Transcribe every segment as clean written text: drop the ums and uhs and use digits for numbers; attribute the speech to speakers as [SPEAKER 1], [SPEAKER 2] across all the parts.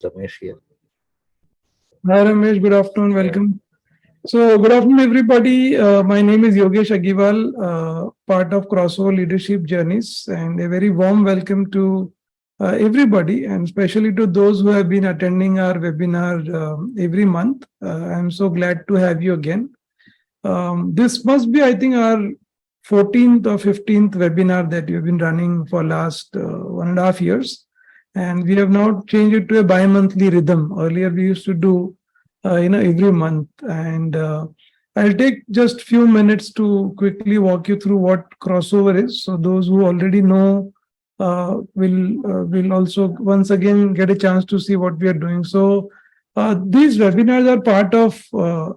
[SPEAKER 1] Ramesh here.
[SPEAKER 2] Hi Ramesh, good afternoon, welcome. So, good afternoon, everybody. My name is Yogesh Agiwal, part of Crossover Leadership Journeys, and a very warm welcome to everybody, and especially to those who have been attending our webinar every month. I'm so glad to have you again. This must be, I think, our 14th or 15th webinar that we've been running for last 1.5 years. And we have now changed it to a bi-monthly rhythm. Earlier, we used to do, every month. And I'll take just few minutes to quickly walk you through what crossover is. So those who already know will also once again get a chance to see what we are doing. So these webinars are part of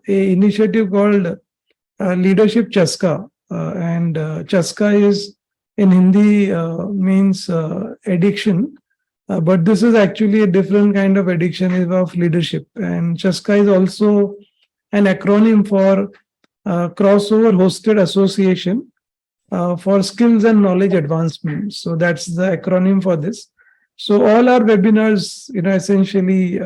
[SPEAKER 2] a initiative called Leadership Chaska. And Chaska is in Hindi means addiction. But this is actually a different kind of addiction of leadership. And Chaska is also an acronym for Crossover Hosted Association for Skills and Knowledge Advancement. So that's the acronym for this. So all our webinars, essentially,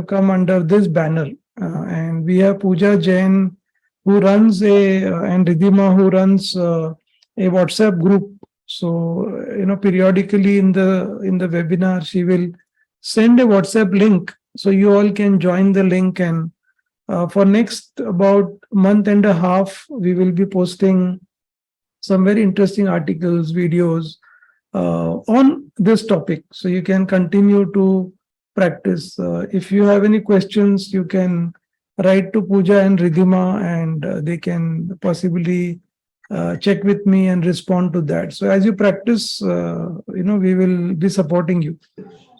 [SPEAKER 2] come under this banner. And we have Pooja Jain, who runs and Ridhima, who runs a WhatsApp group. So, periodically in the webinar, she will send a WhatsApp link, so you all can join the link. And for next about month and a half, we will be posting some very interesting articles, videos on this topic. So you can continue to practice. If you have any questions, you can write to Pooja and Ridhima, and they can possibly check with me and respond to that. So as you practice, we will be supporting you.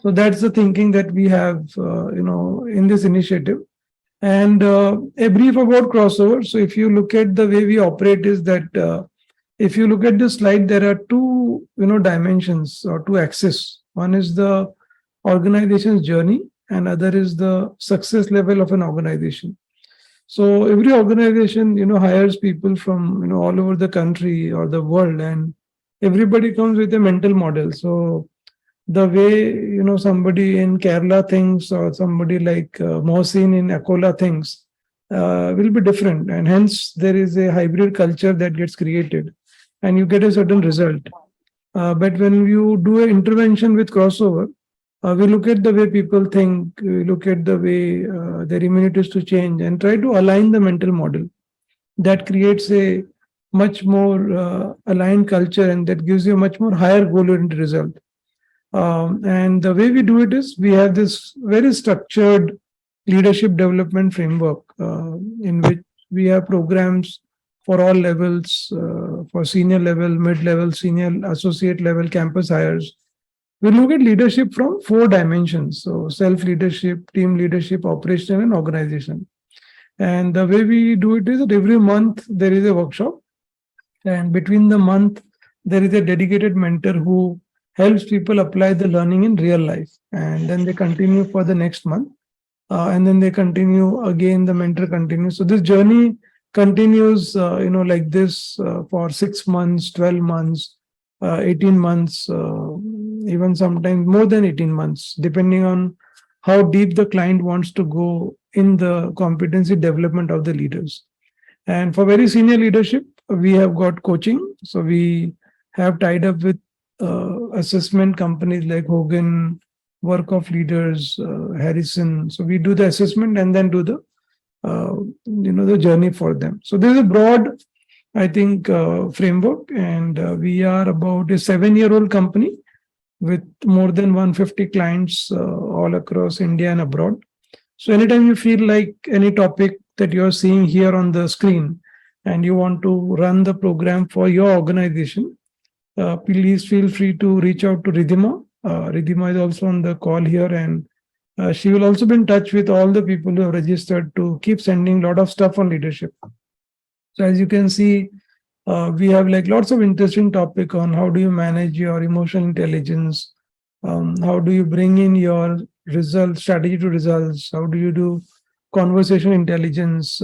[SPEAKER 2] So that's the thinking that we have, in this initiative. And a brief about crossover. So if you look at the way we operate, is that if you look at this slide, there are two, dimensions or two axes. One is the organization's journey, and other is the success level of an organization. So every organization, hires people from, all over the country or the world, and everybody comes with a mental model. So the way, somebody in Kerala thinks, or somebody like Mohsin in Akola thinks, will be different. And hence there is a hybrid culture that gets created, and you get a certain result. But when you do an intervention with crossover, we look at the way people think, we look at the way their immunity is to change, and try to align the mental model. That creates a much more aligned culture, and that gives you a much more higher goal-oriented result. And the way we do it is, we have this very structured leadership development framework in which we have programs for all levels, for senior level, mid-level, senior, associate level, campus hires. We look at leadership from 4 dimensions. So self-leadership, team leadership, operational, and organization. And the way we do it is that every month there is a workshop. And between the month, there is a dedicated mentor who helps people apply the learning in real life. And then they continue for the next month. And then they continue again, the mentor continues. So this journey continues, like this for 6 months, 12 months, 18 months, even sometimes more than 18 months, depending on how deep the client wants to go in the competency development of the leaders. And for very senior leadership, we have got coaching. So we have tied up with assessment companies like Hogan, Work of Leaders, Harrison. So we do the assessment and then do the journey for them. So there's a broad, I think, framework, and we are about a 7-year-old company with more than 150 clients all across India and abroad. So anytime you feel like any topic that you're seeing here on the screen and you want to run the program for your organization, please feel free to reach out to Ridhima. Ridhima is also on the call here, and she will also be in touch with all the people who have registered to keep sending a lot of stuff on leadership. So as you can see, we have like lots of interesting topic on how do you manage your emotional intelligence, how do you bring in your results, strategy to results, how do you do conversation intelligence,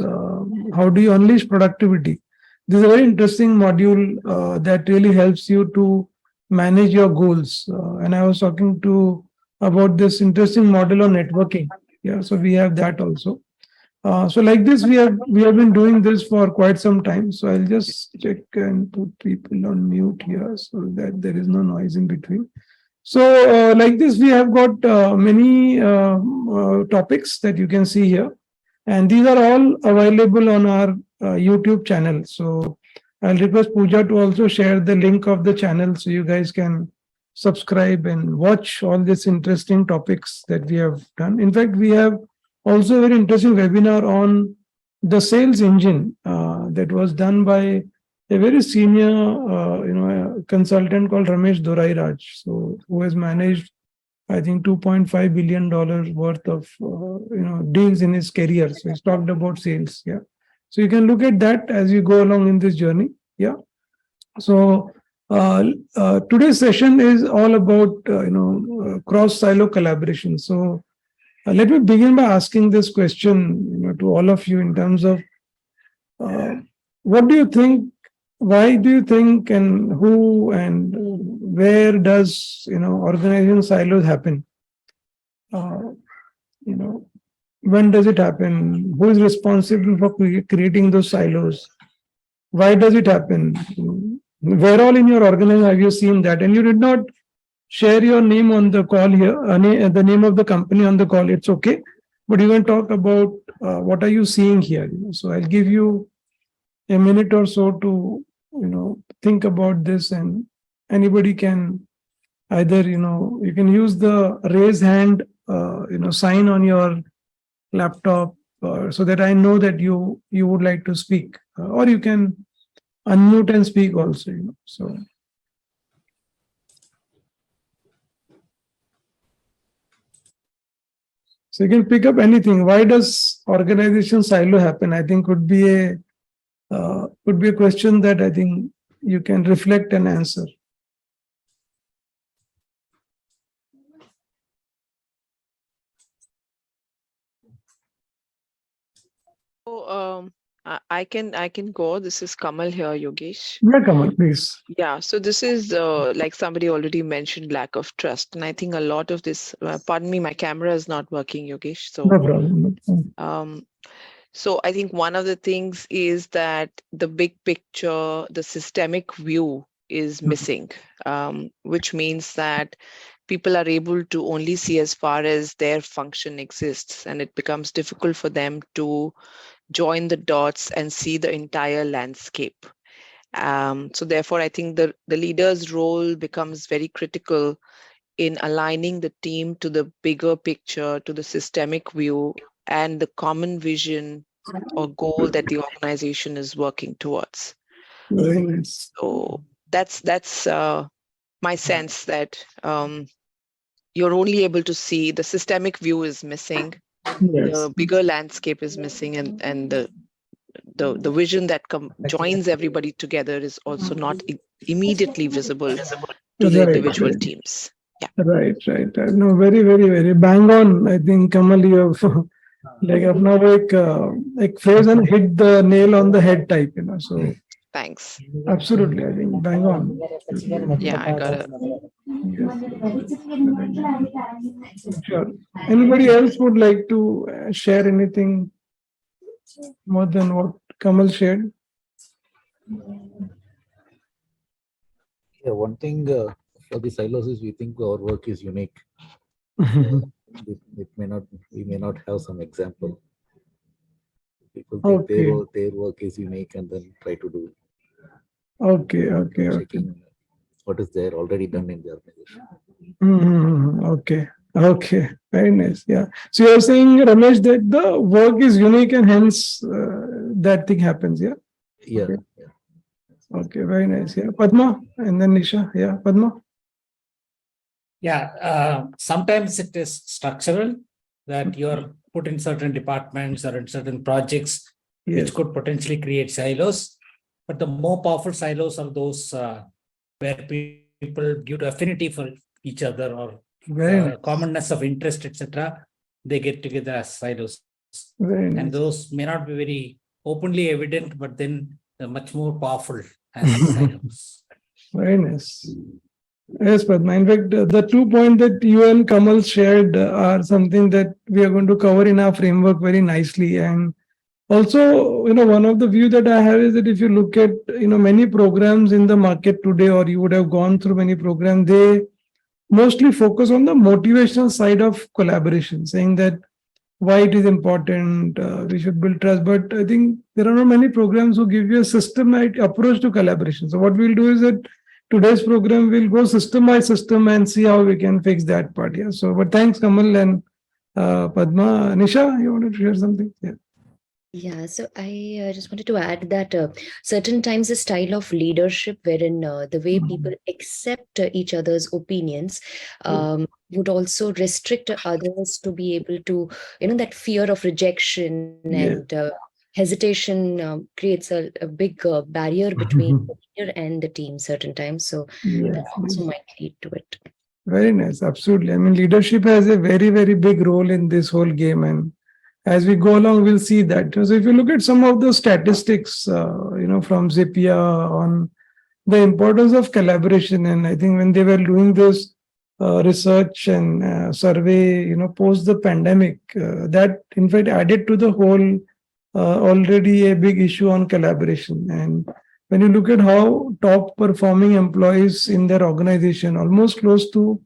[SPEAKER 2] how do you unleash productivity. This is a very interesting module that really helps you to manage your goals. And I was talking to about this interesting model on networking. Yeah, so we have that also. So like this, we have been doing this for quite some time. So I'll just check and put people on mute here so that there is no noise in between. So like this, we have got many topics that you can see here, and these are all available on our YouTube channel. So I'll request Pooja to also share the link of the channel so you guys can subscribe and watch all these interesting topics that we have done. In fact, we have also a very interesting webinar on the sales engine that was done by a very senior, consultant called Ramesh Dorairaj, so who has managed, I think, $2.5 billion worth of deals in his career. So he's talked about sales. Yeah, so you can look at that as you go along in this journey. Yeah. So today's session is all about cross silo collaboration. So let me begin by asking this question to all of you in terms of uh, what do you think? Why do you think, and who and where does organization silos happen? Uh, you know, when does it happen? Who is responsible for creating those silos? Why does it happen? Where all in your organization have you seen that? And you did not share your name on the call here, the name of the company on the call. It's okay, but you can talk about what are you seeing here. So I'll give you a minute or so to think about this, and anybody can either you can use the raise hand sign on your laptop, so that I know that you would like to speak, or you can unmute and speak also. So you can pick up anything. Why does organization silo happen? I think could be a question that I think you can reflect and answer.
[SPEAKER 1] So I can go. This is Kamal here, Yogesh.
[SPEAKER 2] Yeah, come on, please.
[SPEAKER 1] Yeah, so this is like somebody already mentioned, lack of trust, and I think a lot of this. Pardon me, my camera is not working, Yogesh.
[SPEAKER 2] No problem. No problem.
[SPEAKER 1] Um, so I think one of the things is that the big picture, the systemic view is missing, which means that people are able to only see as far as their function exists, and it becomes difficult for them to join the dots and see the entire landscape. So therefore, I think the leader's role becomes very critical in aligning the team to the bigger picture, to the systemic view, and the common vision or goal that the organization is working towards.
[SPEAKER 2] Very nice.
[SPEAKER 1] So that's my sense that you're only able to see the systemic view is missing,
[SPEAKER 2] Yes.
[SPEAKER 1] the bigger landscape is missing, and the vision that joins everybody together is also not immediately visible to the
[SPEAKER 2] Right.
[SPEAKER 1] individual teams. Yeah.
[SPEAKER 2] Right. Right. No, very, very, very bang on. I think Kamal, you have like अपना वो एक phrase and hit the nail on the head type. So
[SPEAKER 1] Thanks.
[SPEAKER 2] absolutely, I think bang on.
[SPEAKER 1] Yeah, I got it.
[SPEAKER 2] Sure. Anybody else would like to share anything more than what Kamal shared?
[SPEAKER 3] Yeah, one thing for the silos is we think our work is unique. It may not. We may not have some example. People think
[SPEAKER 2] Okay.
[SPEAKER 3] their work is unique and then try to do
[SPEAKER 2] Okay. Okay. Okay.
[SPEAKER 3] checking what is there already done in the organization.
[SPEAKER 2] Okay. Okay. Very nice. Yeah. So you're saying, Ramesh, that the work is unique and hence that thing happens. Yeah.
[SPEAKER 3] Yeah.
[SPEAKER 2] Okay. Okay. Very nice. Yeah. Padma and then Nisha. Yeah. Padma.
[SPEAKER 4] Yeah, sometimes it is structural that you're put in certain departments or in certain projects,
[SPEAKER 2] Yes.
[SPEAKER 4] which could potentially create silos. But the more powerful silos are those where people, due to affinity for each other or
[SPEAKER 2] Very nice.
[SPEAKER 4] commonness of interest, etc., they get together as silos.
[SPEAKER 2] Very
[SPEAKER 4] And
[SPEAKER 2] nice.
[SPEAKER 4] those may not be very openly evident, but then they're much more powerful as silos.
[SPEAKER 2] Very nice. Yes, Padma. In fact, the 2 points that you and Kamal shared are something that we are going to cover in our framework very nicely. And also, one of the view that I have is that if you look at, many programs in the market today, or you would have gone through many programs, they mostly focus on the motivational side of collaboration, saying that why it is important, we should build trust. But I think there are not many programs who give you a systematic approach to collaboration. So what we'll do is that today's program will go system by system and see how we can fix that part. Yeah. So, but thanks, Kamal and Padma. Nisha, you wanted to share something? Yeah.
[SPEAKER 5] Yeah, so I just wanted to add that certain times a style of leadership wherein the way people accept each other's opinions would also restrict others to be able to, that fear of rejection and
[SPEAKER 2] Yeah.
[SPEAKER 5] hesitation creates a big barrier between the leader and the team certain times. So
[SPEAKER 2] Yes.
[SPEAKER 5] that also might lead to it.
[SPEAKER 2] Very nice. Absolutely. I mean, leadership has a very, very big role in this whole game. And as we go along, we'll see that. So if you look at some of the statistics, from Zippia on the importance of collaboration, and I think when they were doing this research and survey, post the pandemic, that in fact added to the whole already a big issue on collaboration. And when you look at how top performing employees in their organization, almost close to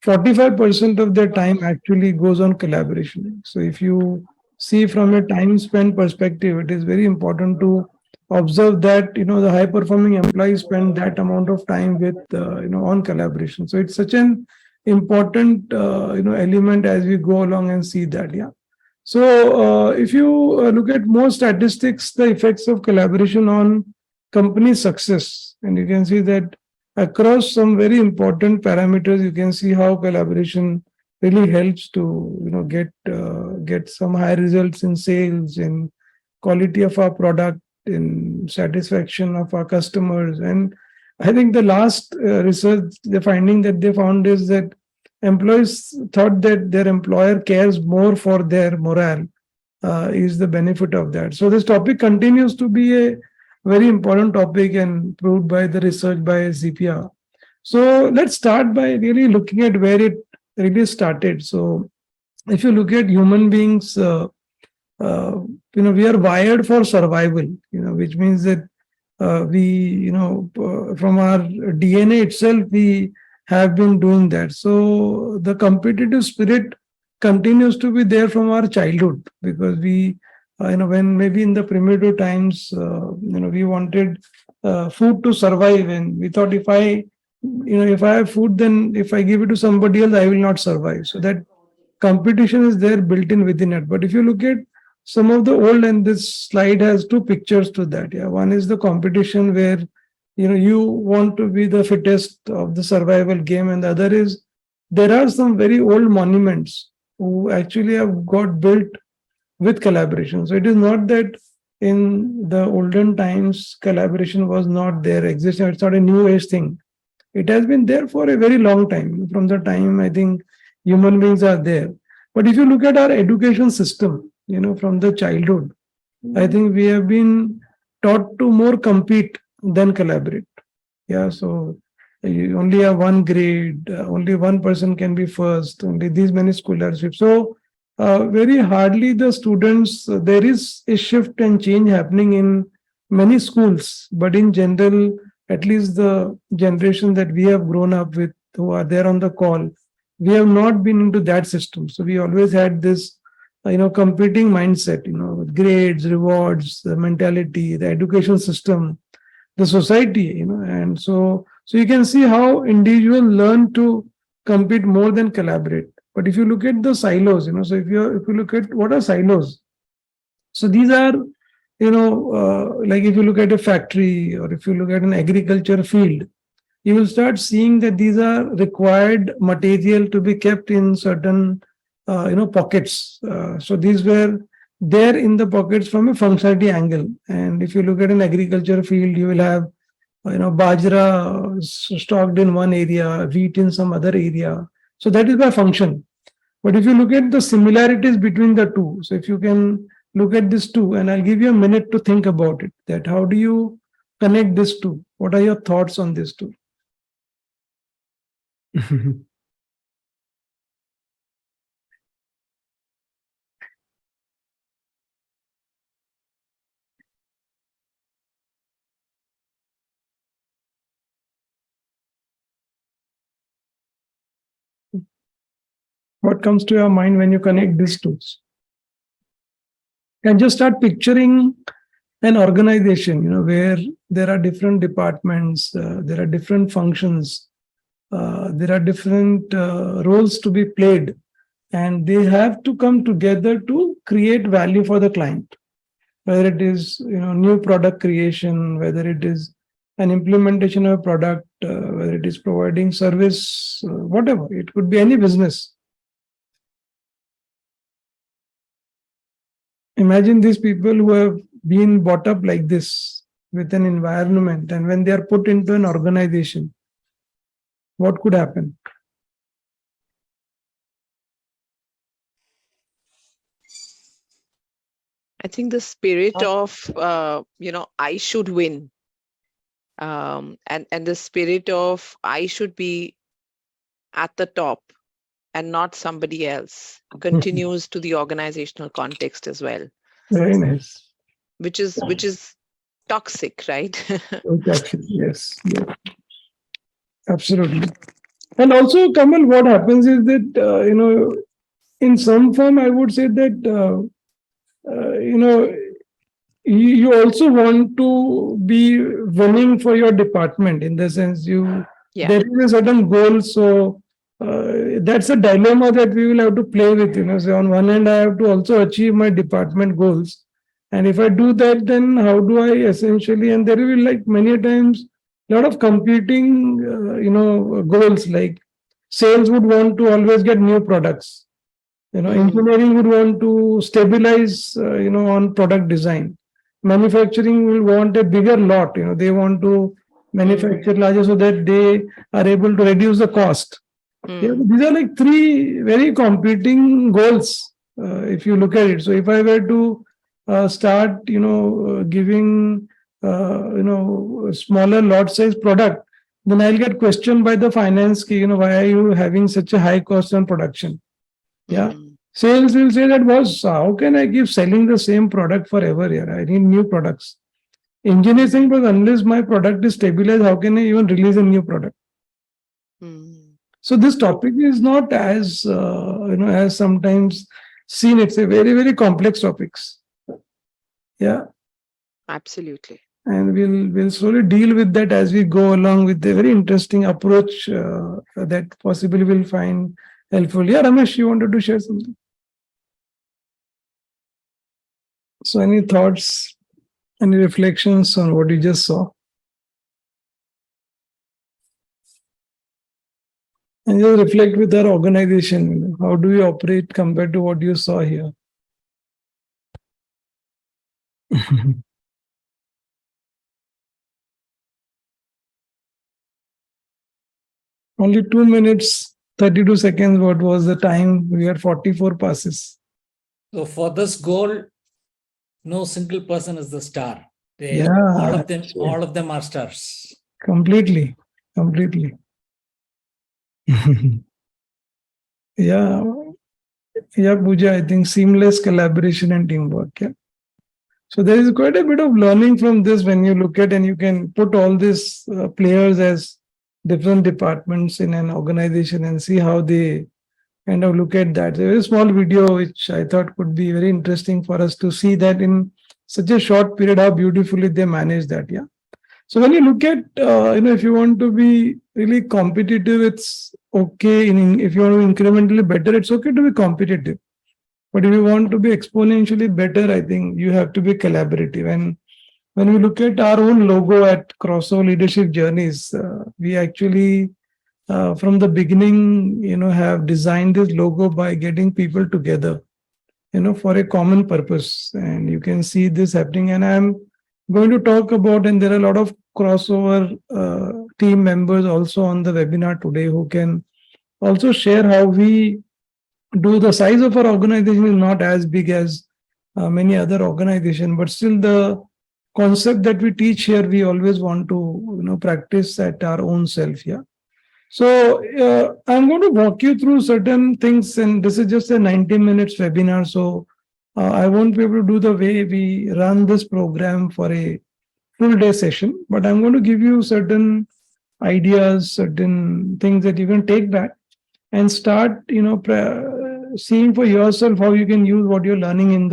[SPEAKER 2] 45% of their time actually goes on collaboration. So if you see from a time spent perspective, it is very important to observe that the high performing employees spend that amount of time with on collaboration. So it's such an important element as we go along and see that. Yeah. So if you look at more statistics, the effects of collaboration on company success, and you can see that across some very important parameters, you can see how collaboration really helps to get some high results in sales, in quality of our product, in satisfaction of our customers. And I think the last research, the finding that they found is that employees thought that their employer cares more for their morale is the benefit of that. So this topic continues to be a very important topic and proved by the research by Zippia. So let's start by really looking at where it really started. So if you look at human beings, we are wired for survival, which means that from our DNA itself, we have been doing that. So the competitive spirit continues to be there from our childhood, because we, when maybe in the primitive times, we wanted food to survive, and we thought if I have food, then if I give it to somebody else, I will not survive. So that competition is there built in within it. But if you look at some of the old, and this slide has two pictures to that. Yeah, one is the competition where you want to be the fittest of the survival game, and the other is there are some very old monuments who actually have got built with collaboration. So it is not that in the olden times collaboration was not there existing. It's not a new age thing. It has been there for a very long time, from the time I think human beings are there. But if you look at our education system, from the childhood, I think we have been taught to more compete than collaborate. Yeah, so you only have one grade, only one person can be first, only these many scholarships. So very hardly the students, there is a shift and change happening in many schools, but in general, at least the generation that we have grown up with, who are there on the call, we have not been into that system. So we always had this competing mindset, with grades, rewards, the mentality, the education system, the society, and so you can see how individuals learn to compete more than collaborate. But if you look at the silos, so if you look at what are silos, so these are, like if you look at a factory, or if you look at an agriculture field, you will start seeing that these are required material to be kept in certain pockets. So these were there in the pockets from a functionality angle. And if you look at an agriculture field, you will have bajra stocked in one area, wheat in some other area. So that is by function. But if you look at the similarities between the two, so if you can look at this two, and I'll give you a minute to think about it, that how do you connect this two? What are your thoughts on this two? What comes to your mind when you connect these two? And just start picturing an organization, where there are different departments, there are different functions, there are different roles to be played, and they have to come together to create value for the client. Whether it is new product creation, whether it is an implementation of a product, whether it is providing service, whatever, it could be any business. Imagine these people who have been brought up like this with an environment, and when they are put into an organization, what could happen?
[SPEAKER 1] I think the spirit of, I should win, and the spirit of I should be at the top and not somebody else continues to the organizational context as well,
[SPEAKER 2] Very nice.
[SPEAKER 1] which is toxic, right?
[SPEAKER 2] Actually, yes, absolutely. And also, Kamal, what happens is that in some form, I would say that you also want to be winning for your department, in the sense
[SPEAKER 1] Yeah.
[SPEAKER 2] there is a certain goal. So that's a dilemma that we will have to play with. So on one hand, I have to also achieve my department goals, and if I do that, then how do I essentially? And there will be, like, many times a lot of competing goals. Like sales would want to always get new products. Engineering would want to stabilize on product design. Manufacturing will want a bigger lot. They want to manufacture larger so that they are able to reduce the cost. These are like three very competing goals, if you look at it. So if I were to start giving smaller lot size product, then I'll get questioned by the finance key, why are you having such a high cost on production? Yeah. Sales will say that, boss, how can I keep selling the same product forever here? I need new products. Engineer saying, but unless my product is stabilized, how can I even release a new product? So this topic is not as as sometimes seen. It's a very, very complex topics. Yeah.
[SPEAKER 1] Absolutely.
[SPEAKER 2] And we'll slowly deal with that as we go along with a very interesting approach that possibly we'll find helpful. Yeah, Ramesh, you wanted to share something? So any thoughts, any reflections on what you just saw? And just reflect with our organization. How do we operate compared to what you saw here? Only 2 minutes, 32 seconds. What was the time? We had 44 passes.
[SPEAKER 4] So for this goal, no single person is the star.
[SPEAKER 2] Yeah,
[SPEAKER 4] all of them are stars.
[SPEAKER 2] Completely. Yeah, Pooja, I think seamless collaboration and teamwork. Yeah. So there is quite a bit of learning from this when you look at, and you can put all these players as different departments in an organization and see how they kind of look at that. There is a small video which I thought could be very interesting for us to see that in such a short period, how beautifully they manage that. Yeah. So when you look at, if you want to be really competitive, it's okay. If you want to be incrementally better, it's okay to be competitive. But if you want to be exponentially better, I think you have to be collaborative. And when we look at our own logo at Crosso Leadership Journeys, we actually, from the beginning, have designed this logo by getting people together, for a common purpose. And you can see this happening. And I'm going to talk about, and there are a lot of crossover team members also on the webinar today who can also share how we do. The size of our organization is not as big as many other organizations, but still the concept that we teach here, we always want to practice at our own self. Yeah. So I'm going to walk you through certain things, and this is just a 90 minutes webinar. So I won't be able to do the way we run this program for a full day session, but I'm going to give you certain ideas, certain things that you can take back and start, seeing for yourself how you can use what you're learning in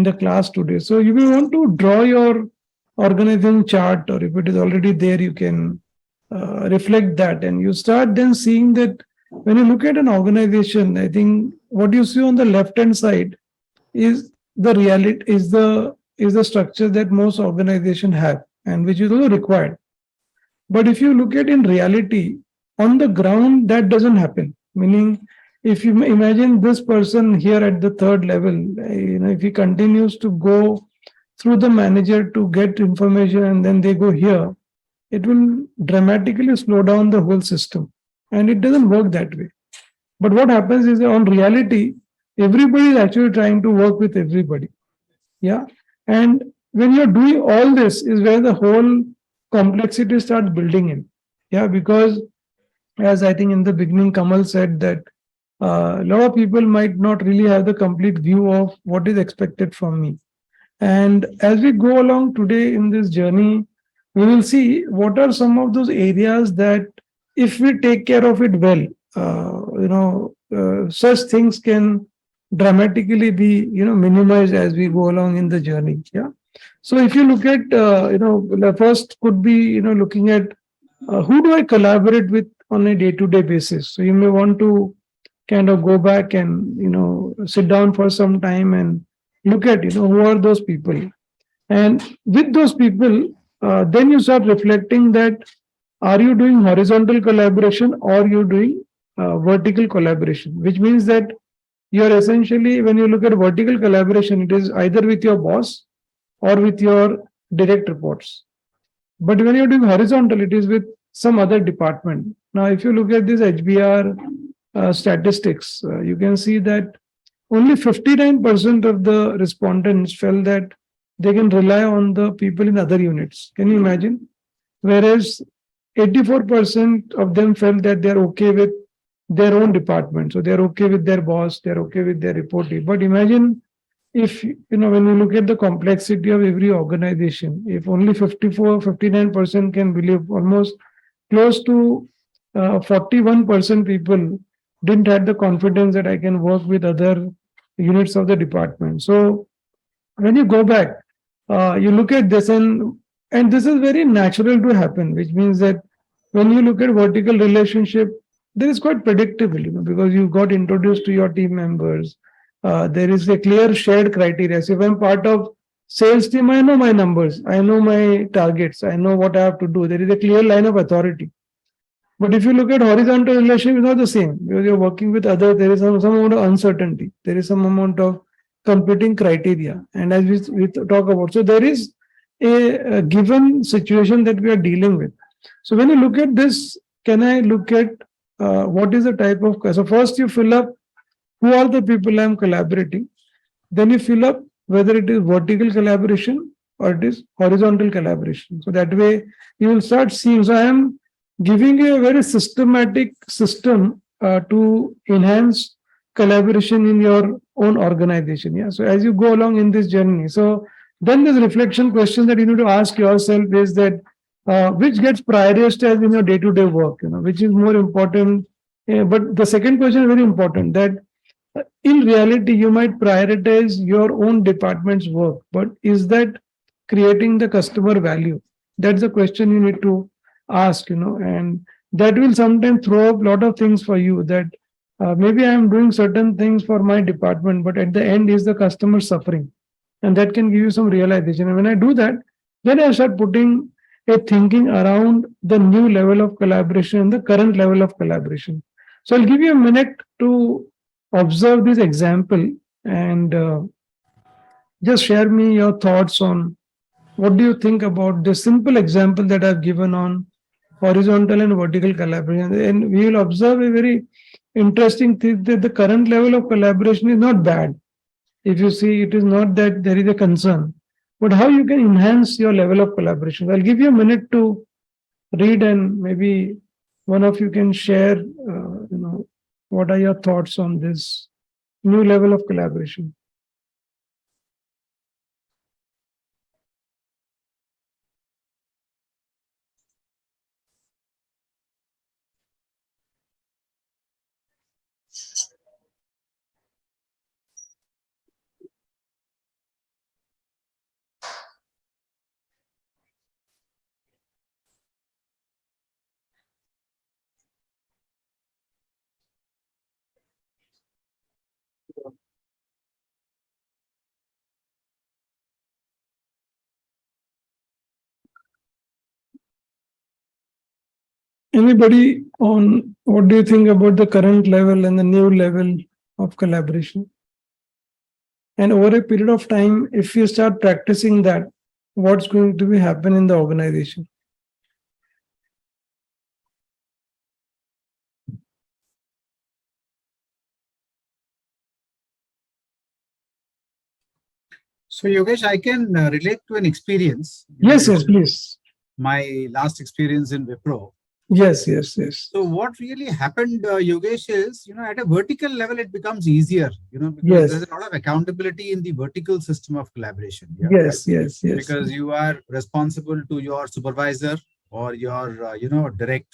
[SPEAKER 2] the class today. So you will want to draw your organization chart, or if it is already there, you can reflect that, and you start then seeing that when you look at an organization, I think what you see on the left hand side is the reality, is the structure that most organizations have, and which is also required. But if you look at in reality, on the ground, that doesn't happen. Meaning, if you imagine this person here at the third level, if he continues to go through the manager to get information and then they go here, it will dramatically slow down the whole system. And it doesn't work that way. But what happens is that on reality, everybody is actually trying to work with everybody. Yeah. And when you're doing all this is where the whole complexity starts building in. Yeah. Because as I think in the beginning, Kamal said that a lot of people might not really have the complete view of what is expected from me. And as we go along today in this journey, we will see what are some of those areas that if we take care of it well, such things can dramatically be, minimized as we go along in the journey. Yeah. So if you look at, the first could be, looking at who do I collaborate with on a day-to-day basis. So you may want to kind of go back and, sit down for some time and look at, who are those people. And with those people, then you start reflecting that are you doing horizontal collaboration or you're doing vertical collaboration, which means that you're essentially, when you look at vertical collaboration, it is either with your boss or with your direct reports. But when you're doing horizontal, it is with some other department. Now, if you look at this HBR statistics, you can see that only 59% of the respondents felt that they can rely on the people in other units. Can you imagine? Whereas 84% of them felt that they're okay with their own department. So they're okay with their boss, they're okay with their reporting. But imagine if, when you look at the complexity of every organization, if only 59% can believe, almost close to 41% people didn't have the confidence that I can work with other units of the department. So when you go back, you look at this, and this is very natural to happen, which means that when you look at vertical relationship, there is quite predictable, because you got introduced to your team members. There is a clear shared criteria. So if I'm part of sales team, I know my numbers, I know my targets, I know what I have to do. There is a clear line of authority. But if you look at horizontal relationship, it's not the same, because you're working with others. There is some amount of uncertainty. There is some amount of competing criteria. And as we talk about, so there is a given situation that we are dealing with. So when you look at this, can I look at what is the type of, so first you fill up who are the people I'm collaborating. Then you fill up whether it is vertical collaboration or it is horizontal collaboration. So that way you will start seeing. So I am giving you a very systematic system to enhance collaboration in your own organization. Yeah. So as you go along in this journey, so then this reflection question that you need to ask yourself is that which gets prioritized in your day-to-day work, which is more important. But the second question is very important, that in reality, you might prioritize your own department's work, but is that creating the customer value? That's the question you need to ask, and that will sometimes throw up a lot of things for you, that maybe I'm doing certain things for my department, but at the end is the customer suffering. And that can give you some realization. And when I do that, then I start putting a thinking around the new level of collaboration and the current level of collaboration. So I'll give you a minute to observe this example and just share me your thoughts on what do you think about the simple example that I've given on horizontal and vertical collaboration. And we will observe a very interesting thing, that the current level of collaboration is not bad. If you see, it is not that there is a concern, but how you can enhance your level of collaboration. I'll give you a minute to read and maybe one of you can share, what are your thoughts on this new level of collaboration? Anybody on what do you think about the current level and the new level of collaboration? And over a period of time, if you start practicing that, what's going to be happen in the organization?
[SPEAKER 6] So, Yogesh, I can relate to an experience.
[SPEAKER 2] Yes, yes, please.
[SPEAKER 6] My last experience in Wipro.
[SPEAKER 2] Yes, yes, yes.
[SPEAKER 6] So, what really happened, Yogesh, is, at a vertical level, it becomes easier, because
[SPEAKER 2] Yes.
[SPEAKER 6] there's a lot of accountability in the vertical system of collaboration. Yeah?
[SPEAKER 2] Yes, yes, yes.
[SPEAKER 6] Because you are responsible to your supervisor or your, direct,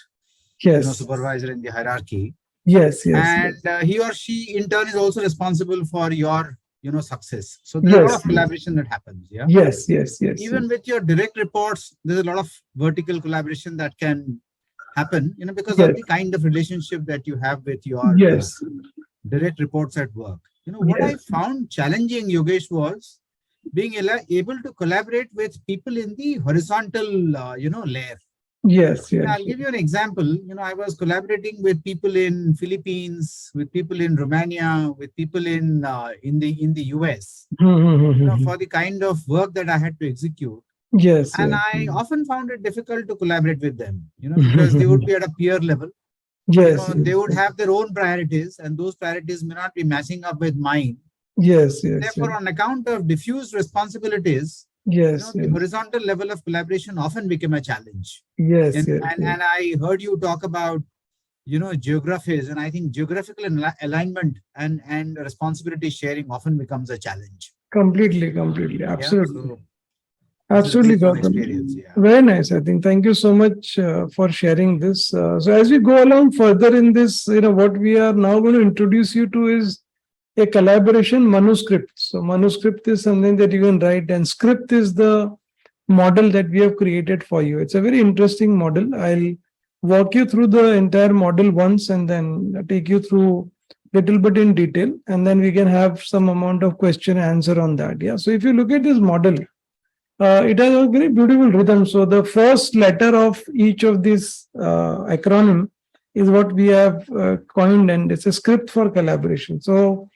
[SPEAKER 2] Yes,
[SPEAKER 6] supervisor in the hierarchy.
[SPEAKER 2] yes, yes.
[SPEAKER 6] And he or she, in turn, is also responsible for your, success. So, there's a lot
[SPEAKER 2] Yes.
[SPEAKER 6] of collaboration that happens. Yeah.
[SPEAKER 2] Yes, yes, yes.
[SPEAKER 6] Even with your direct reports, there's a lot of vertical collaboration that can happen, because
[SPEAKER 2] Yes.
[SPEAKER 6] of the kind of relationship that you have with your
[SPEAKER 2] Yes.
[SPEAKER 6] direct reports at work. What I
[SPEAKER 2] Yes.
[SPEAKER 6] found challenging, Yogesh, was being able to collaborate with people in the horizontal, layer.
[SPEAKER 2] Yes, yes.
[SPEAKER 6] I'll give you an example. I was collaborating with people in Philippines, with people in Romania, with people in the US, for the kind of work that I had to execute.
[SPEAKER 2] Yes.
[SPEAKER 6] And
[SPEAKER 2] Yes.
[SPEAKER 6] I often found it difficult to collaborate with them, because they would be at a peer level.
[SPEAKER 2] Yes.
[SPEAKER 6] They would have their own priorities, and those priorities may not be matching up with mine.
[SPEAKER 2] Yes, yes.
[SPEAKER 6] Therefore, on account of diffused responsibilities,
[SPEAKER 2] Yes.
[SPEAKER 6] the horizontal level of collaboration often became a challenge.
[SPEAKER 2] Yes.
[SPEAKER 6] And I heard you talk about, geographies, and I think geographical alignment and responsibility sharing often becomes a challenge.
[SPEAKER 2] Completely. Absolutely.
[SPEAKER 6] Yeah? So,
[SPEAKER 2] Absolutely,
[SPEAKER 6] based on
[SPEAKER 2] Gautam.
[SPEAKER 6] experience, yeah.
[SPEAKER 2] Very nice. I think. Thank you so much for sharing this. So, as we go along further in this, what we are now going to introduce you to is a collaboration manuscript. So, manuscript is something that you can write, and script is the model that we have created for you. It's a very interesting model. I'll walk you through the entire model once, and then take you through little bit in detail, and then we can have some amount of question and answer on that. Yeah. So, if you look at this model. It has a very beautiful rhythm. So the first letter of each of these acronym is what we have coined, and it's a script for collaboration. So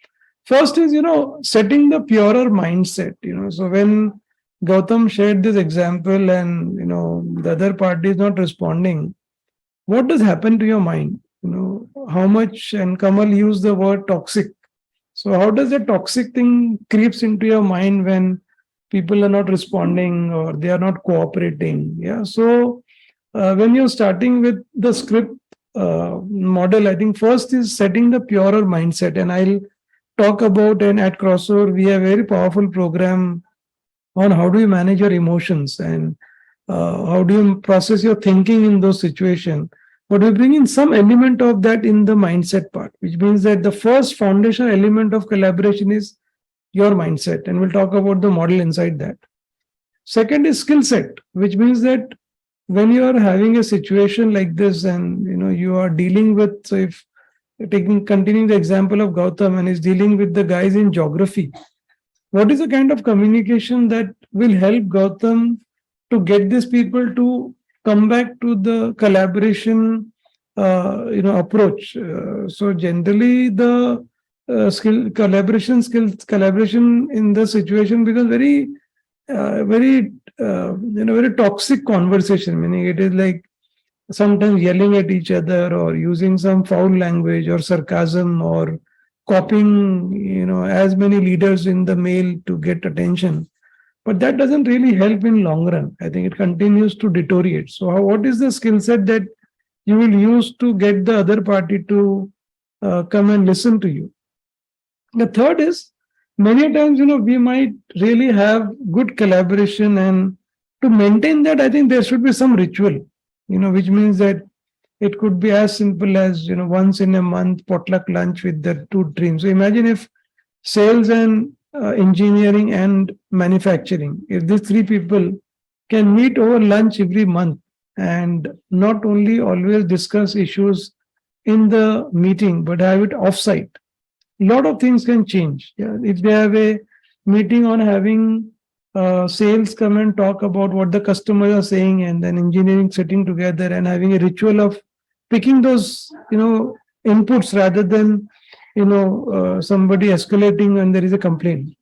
[SPEAKER 2] first is, setting the purer mindset. So when Gautam shared this example, and the other party is not responding, what does happen to your mind? How much, and Kamal used the word toxic. So how does a toxic thing creeps into your mind when people are not responding or they are not cooperating? Yeah. So when you're starting with the script model, I think first is setting the purer mindset. And I'll talk about, and at Crossover, we have a very powerful program on how do you manage your emotions, and how do you process your thinking in those situations. But we bring in some element of that in the mindset part, which means that the first foundational element of collaboration is your mindset. And we'll talk about the model inside that. Second is skill set, which means that when you are having a situation like this, and you are dealing with, so if continuing the example of Gautam, and is dealing with the guys in geography, what is the kind of communication that will help Gautam to get these people to come back to the collaboration approach? So generally the collaboration in the situation becomes very toxic conversation, meaning it is like sometimes yelling at each other, or using some foul language or sarcasm, or copying as many leaders in the mail to get attention. But that doesn't really help in long run. I think it continues to deteriorate. So what is the skill set that you will use to get the other party to come and listen to you. The third is, many times, we might really have good collaboration, and to maintain that, I think there should be some ritual, which means that it could be as simple as, once in a month potluck lunch with the two teams. So imagine if sales and engineering and manufacturing, if these three people can meet over lunch every month and not only always discuss issues in the meeting, but have it offsite, a lot of things can change. Yeah, if they have a meeting on having sales come and talk about what the customers are saying, and then engineering sitting together and having a ritual of picking those inputs rather than somebody escalating when there is a complaint.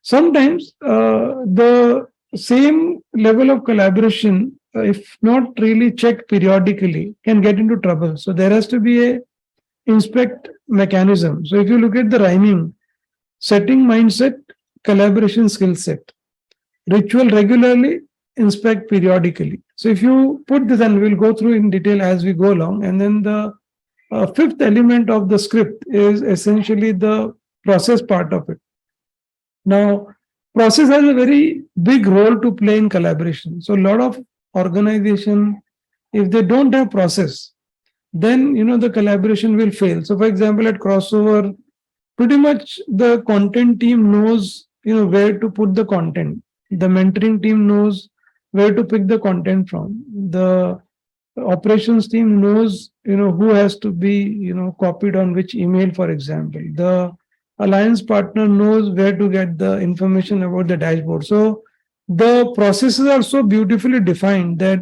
[SPEAKER 2] Sometimes the same level of collaboration, if not really checked periodically, can get into trouble. So there has to be a inspect mechanism. So if you look at the rhyming, setting mindset, collaboration skill set, ritual regularly, inspect periodically. So if you put this, and we'll go through in detail as we go along, and then the fifth element of the script is essentially the process part of it. Now, process has a very big role to play in collaboration. So a lot of organization, if they don't have process, then the collaboration will fail. So for example, at Crossover, pretty much the content team knows where to put the content. The mentoring team knows where to pick the content from. The operations team knows who has to be copied on which email, for example. The alliance partner knows where to get the information about the dashboard. So the processes are so beautifully defined that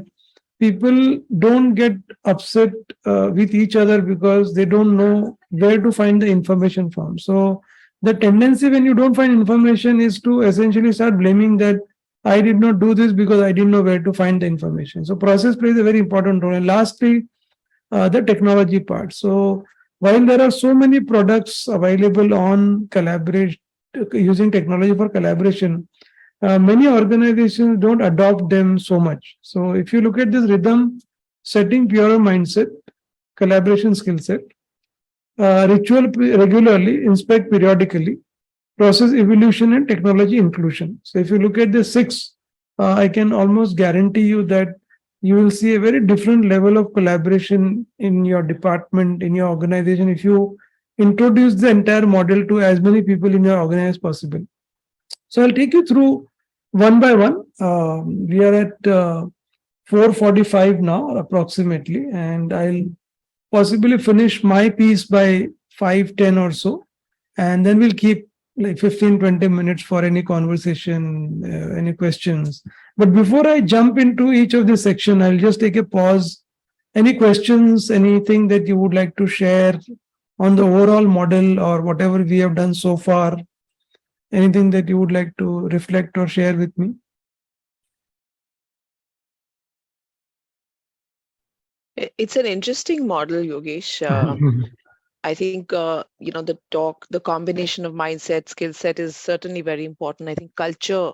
[SPEAKER 2] people don't get upset with each other because they don't know where to find the information from. So the tendency when you don't find information is to essentially start blaming that I did not do this because I didn't know where to find the information. So process plays a very important role. And lastly, the technology part. So while there are so many products available on collaborate using technology for collaboration, many organizations don't adopt them so much. So if you look at this rhythm, setting pure mindset, collaboration skill set, ritual regularly, inspect periodically, process evolution, and technology inclusion. So if you look at the six, I can almost guarantee you that you will see a very different level of collaboration in your department, in your organization, if you introduce the entire model to as many people in your organization as possible. So I'll take you through one by one. We are at 4:45 now, approximately, and I'll possibly finish my piece by 5:10 or so, and then we'll keep like 15-20 minutes for any conversation, any questions. But before I jump into each of the section, I'll just take a pause. Any questions, anything that you would like to share on the overall model or whatever we have done so far? Anything that you would like to reflect or share with me?
[SPEAKER 1] It's an interesting model, Yogesh. I think the combination of mindset, skill set is certainly very important. I think culture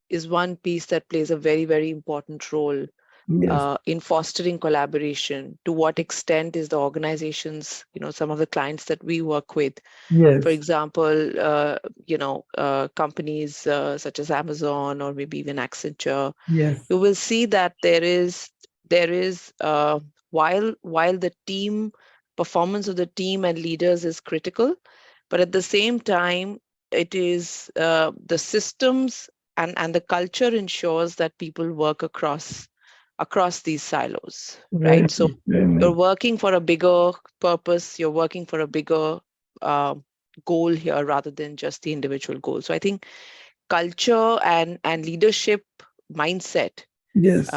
[SPEAKER 1] is one piece that plays a very, very important role
[SPEAKER 2] Yes.
[SPEAKER 1] in fostering collaboration. To what extent is the organizations, some of the clients that we work with,
[SPEAKER 2] Yes.
[SPEAKER 1] for example, companies such as Amazon or maybe even Accenture,
[SPEAKER 2] Yes.
[SPEAKER 1] you will see that there is while the team performance of the team and leaders is critical, but at the same time, it is the systems and the culture ensures that people work across these silos,
[SPEAKER 2] Very
[SPEAKER 1] right? So
[SPEAKER 2] very
[SPEAKER 1] you're
[SPEAKER 2] nice.
[SPEAKER 1] working for a bigger purpose, you're working for a bigger uh, goal here rather than just the individual goal. So I think culture and leadership mindset
[SPEAKER 2] Yes.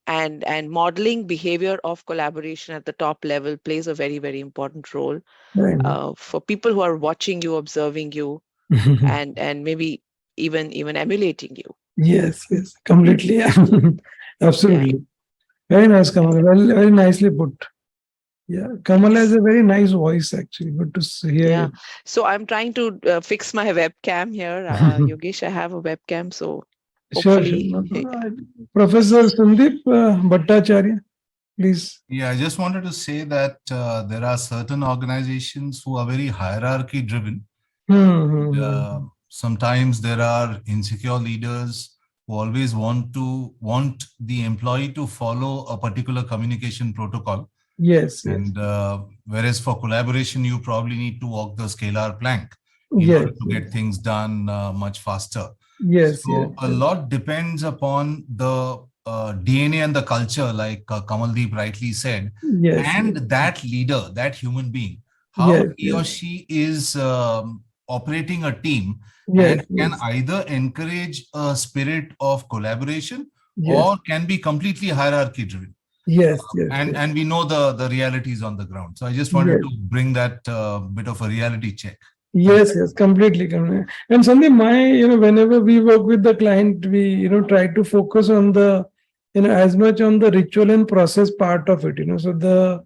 [SPEAKER 1] and modeling behavior of collaboration at the top level plays a very, very important role
[SPEAKER 2] Very nice.
[SPEAKER 1] for people who are watching you, observing you, and maybe even emulating you.
[SPEAKER 2] Yes, yes, completely.
[SPEAKER 1] Yeah,
[SPEAKER 2] Absolutely. Very nice, Kamal. Well, very nicely put. Yeah, Kamal has a very nice voice, actually. Good to hear
[SPEAKER 1] yeah.
[SPEAKER 2] you.
[SPEAKER 1] So I'm trying to fix my webcam here, Yogesh. I have a webcam, so
[SPEAKER 2] Sure, sure.
[SPEAKER 1] hopefully,
[SPEAKER 2] Professor Sandeep Bhattacharya. Please.
[SPEAKER 7] Yeah, I just wanted to say that there are certain organizations who are very hierarchy driven. Sometimes there are insecure leaders who always want the employee to follow a particular communication protocol.
[SPEAKER 2] Yes.
[SPEAKER 7] And whereas for collaboration, you probably need to walk the scalar plank in
[SPEAKER 2] Yes.
[SPEAKER 7] order to get things done much faster.
[SPEAKER 2] Yes.
[SPEAKER 7] So a lot depends upon the DNA and the culture, like Kamaldeep rightly said,
[SPEAKER 2] Yes.
[SPEAKER 7] and that leader, that human being, how
[SPEAKER 2] Yes.
[SPEAKER 7] he or she is operating a team,
[SPEAKER 2] Yes.
[SPEAKER 7] and can either encourage a spirit of collaboration
[SPEAKER 2] Yes.
[SPEAKER 7] or can be completely hierarchy driven.
[SPEAKER 2] Yes. Yes.
[SPEAKER 7] And we know the realities on the ground. So I just wanted to bring that bit of a reality check.
[SPEAKER 2] Yes, yes, completely. And Sandeep, whenever we work with the client, we, try to focus on the, as much on the ritual and process part of it, so the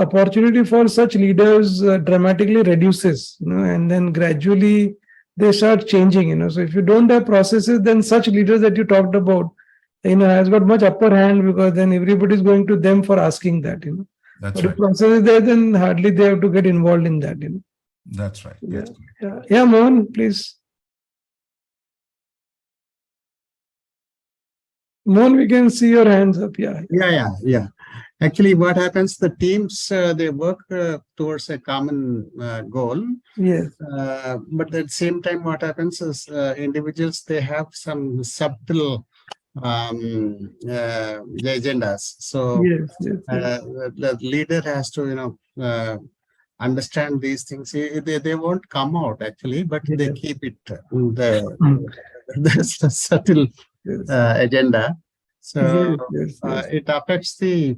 [SPEAKER 2] opportunity for such leaders dramatically reduces, and then gradually they start changing, so if you don't have processes, then such leaders that you talked about, has got much upper hand, because then everybody is going to them for asking that,
[SPEAKER 7] That's
[SPEAKER 2] but
[SPEAKER 7] right.
[SPEAKER 2] if process is there, then hardly they have to get involved in that,
[SPEAKER 7] That's right. That's
[SPEAKER 2] Yeah, Mohan, please. Mohan, we can see your hands up.
[SPEAKER 6] Yeah. Actually, what happens, the teams, they work towards a common goal.
[SPEAKER 2] Yes.
[SPEAKER 6] But at the same time, what happens is individuals, they have some subtle agendas. So the leader has to, understand these things. They won't come out actually, but they keep it the subtle agenda. So it affects the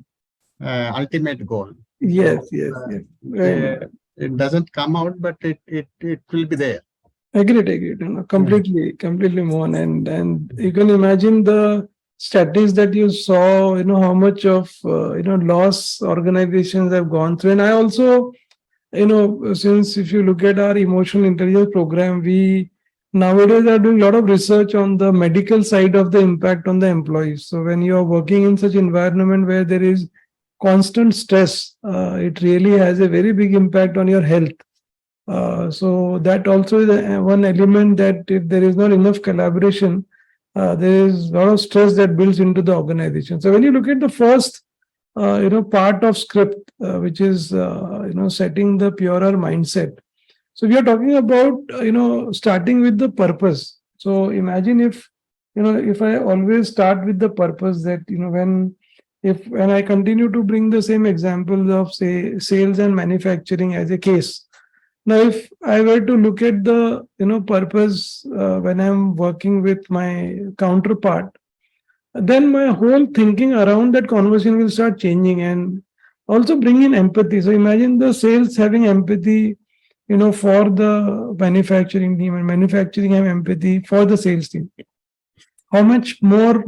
[SPEAKER 6] ultimate goal.
[SPEAKER 2] Yes.
[SPEAKER 6] It doesn't come out, but it will be there.
[SPEAKER 2] Agreed. Completely, Mohan. And you can imagine the statistics that you saw, how much of, loss organizations have gone through. And I also, since if you look at our emotional intelligence program, we nowadays are doing a lot of research on the medical side of the impact on the employees. So when you are working in such environment where there is constant stress, it really has a very big impact on your health. So that also is one element, that if there is not enough collaboration, there is a lot of stress that builds into the organization. So when you look at the first part of script, which is setting the purer mindset. So we are talking about starting with the purpose. So imagine if I always start with the purpose, that when I continue to bring the same examples of, say, sales and manufacturing as a case. Now, if I were to look at the purpose when I'm working with my counterpart, then my whole thinking around that conversation will start changing, and also bring in empathy. So imagine the sales having empathy, for the manufacturing team, and manufacturing have empathy for the sales team. How much more,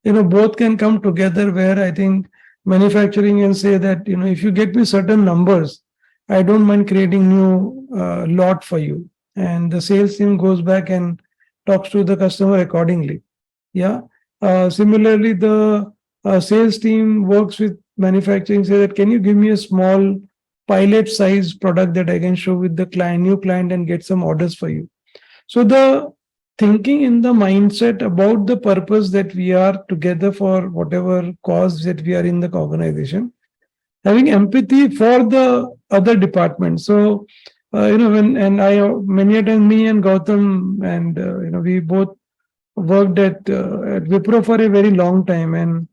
[SPEAKER 2] both can come together, where I think manufacturing can say that, if you get me certain numbers, I don't mind creating new lot for you. And the sales team goes back and talks to the customer accordingly. Yeah. Similarly, the sales team works with manufacturing, say that, can you give me a small pilot size product that I can show with the new client, and get some orders for you. So the thinking in the mindset about the purpose, that we are together for whatever cause that we are in the organization, having empathy for the other department. So, many a time, me and Gautam, and, we both worked at Wipro for a very long time. And,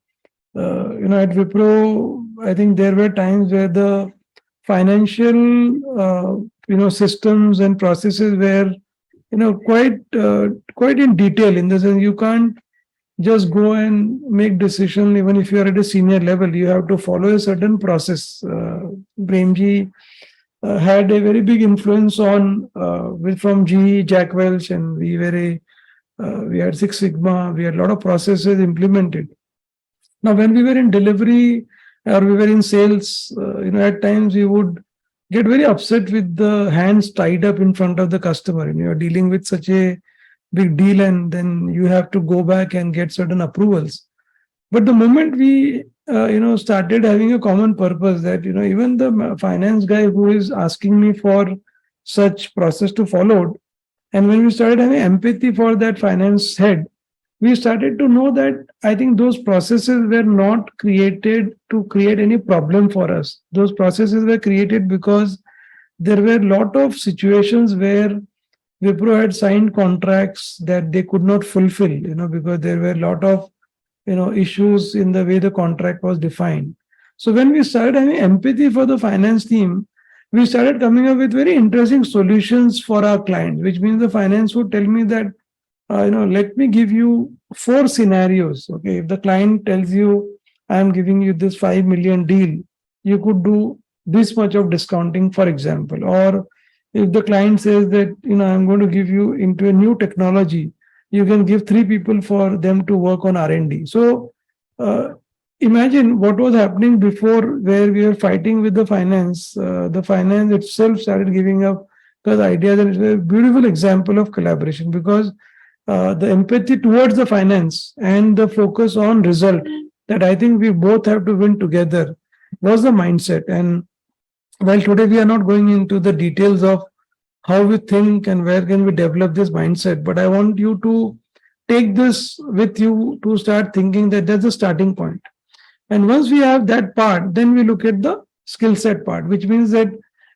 [SPEAKER 2] at Wipro, I think there were times where the financial, systems and processes were, quite in detail, in the sense you can't just go and make decision. Even if you are at a senior level, you have to follow a certain process. Premji had a very big influence on from GE, Jack Welch, and we had Six Sigma. We had a lot of processes implemented. Now, when we were in delivery or we were in sales, at times we would get very upset with the hands tied up in front of the customer. And you're dealing with such a big deal, and then you have to go back and get certain approvals. But the moment we started having a common purpose that, even the finance guy who is asking me for such process to follow. And when we started having empathy for that finance head, we started to know that I think those processes were not created to create any problem for us. Those processes were created because there were a lot of situations where Wipro had signed contracts that they could not fulfill, because there were a lot of, issues in the way the contract was defined. So when we started having empathy for the finance team, we started coming up with very interesting solutions for our clients, which means the finance would tell me that, let me give you 4 scenarios. Okay, if the client tells you, I am giving you this 5 million deal, you could do this much of discounting, for example. Or if the client says that, I'm going to give you into a new technology, you can give 3 people for them to work on R&D. So uh, imagine what was happening before, where we were fighting with the finance. The finance itself started giving up the idea that it's a beautiful example of collaboration, because the empathy towards the finance and the focus on result, that I think we both have to win together, was the mindset. And while today we are not going into the details of how we think and where can we develop this mindset, but I want you to take this with you to start thinking that that's the starting point. And once we have that part, then we look at the skill set part, which means that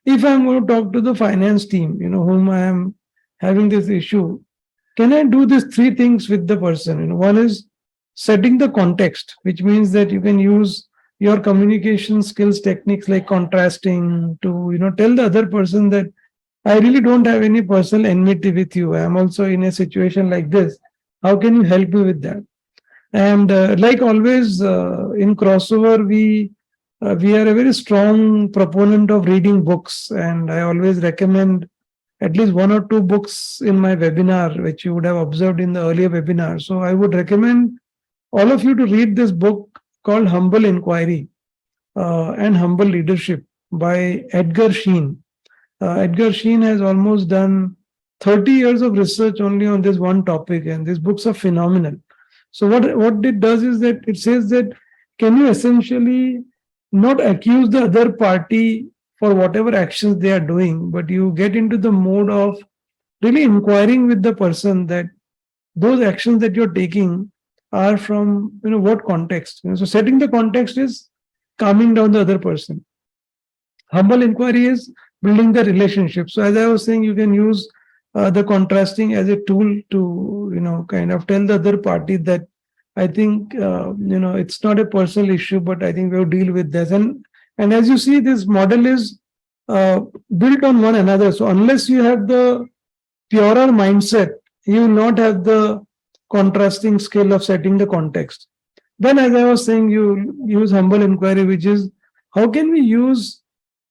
[SPEAKER 2] if I'm going to talk to the finance team, whom I am having this issue, can I do these 3 things with the person? One is setting the context, which means that you can use your communication skills techniques like contrasting to, tell the other person that I really don't have any personal enmity with you. I am also in a situation like this. How can you help me with that? And like always in crossover, we are a very strong proponent of reading books, and I always recommend at least 1 or 2 books in my webinar, which you would have observed in the earlier webinar. So I would recommend all of you to read this book called Humble Inquiry and Humble Leadership by Edgar Sheen. Edgar Sheen has almost done 30 years of research only on this one topic, and these books are phenomenal. So what it does is that it says that, can you essentially not accuse the other party for whatever actions they are doing, but you get into the mode of really inquiring with the person that those actions that you're taking are from, what context. So setting the context is calming down the other person. Humble inquiry is building the relationship. So as I was saying, you can use the contrasting as a tool to, kind of tell the other party that I think, it's not a personal issue, but I think we'll deal with this. And as you see, this model is built on one another. So unless you have the purer mindset, you will not have the contrasting skill of setting the context. Then, as I was saying, you use humble inquiry, which is how can we use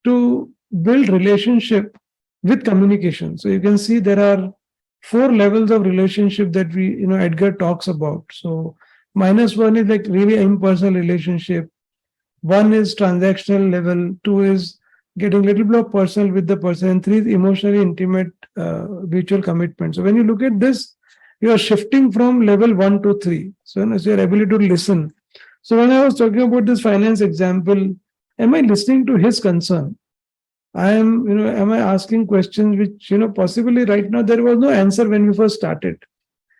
[SPEAKER 2] to build relationship with communication. So you can see there are 4 levels of relationship that we, Edgar talks about. So -1 is like really impersonal relationship. 1 is transactional level. 2 is getting a little bit of personal with the person. And 3 is emotionally intimate mutual commitment. So when you look at this, you are shifting from level 1 to 3. So your ability to listen. So when I was talking about this finance example, am I listening to his concern? Am I asking questions which, possibly right now there was no answer when we first started.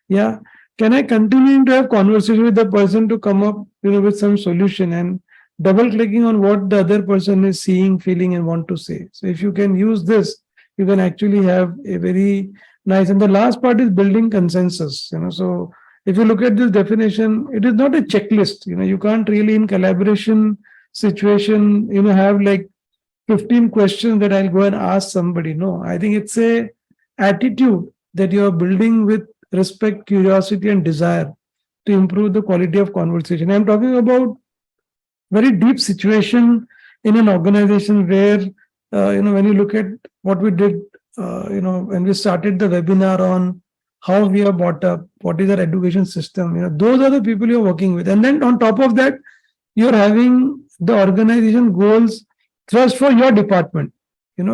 [SPEAKER 2] Yeah. Can I continue to have conversation with the person to come up, with some solution, and double clicking on what the other person is seeing, feeling, and want to say. So if you can use this, you can actually have a very nice. And the last part is building consensus. So if you look at this definition, it is not a checklist. You can't really in collaboration situation, have like 15 questions that I'll go and ask somebody. No, I think it's a attitude that you are building with respect, curiosity, and desire to improve the quality of conversation. I'm talking about very deep situation in an organization where, when you look at what we did, when we started the webinar on how we are brought up, what is our education system, those are the people you're working with. And then on top of that, you're having the organization goals thrust for your department.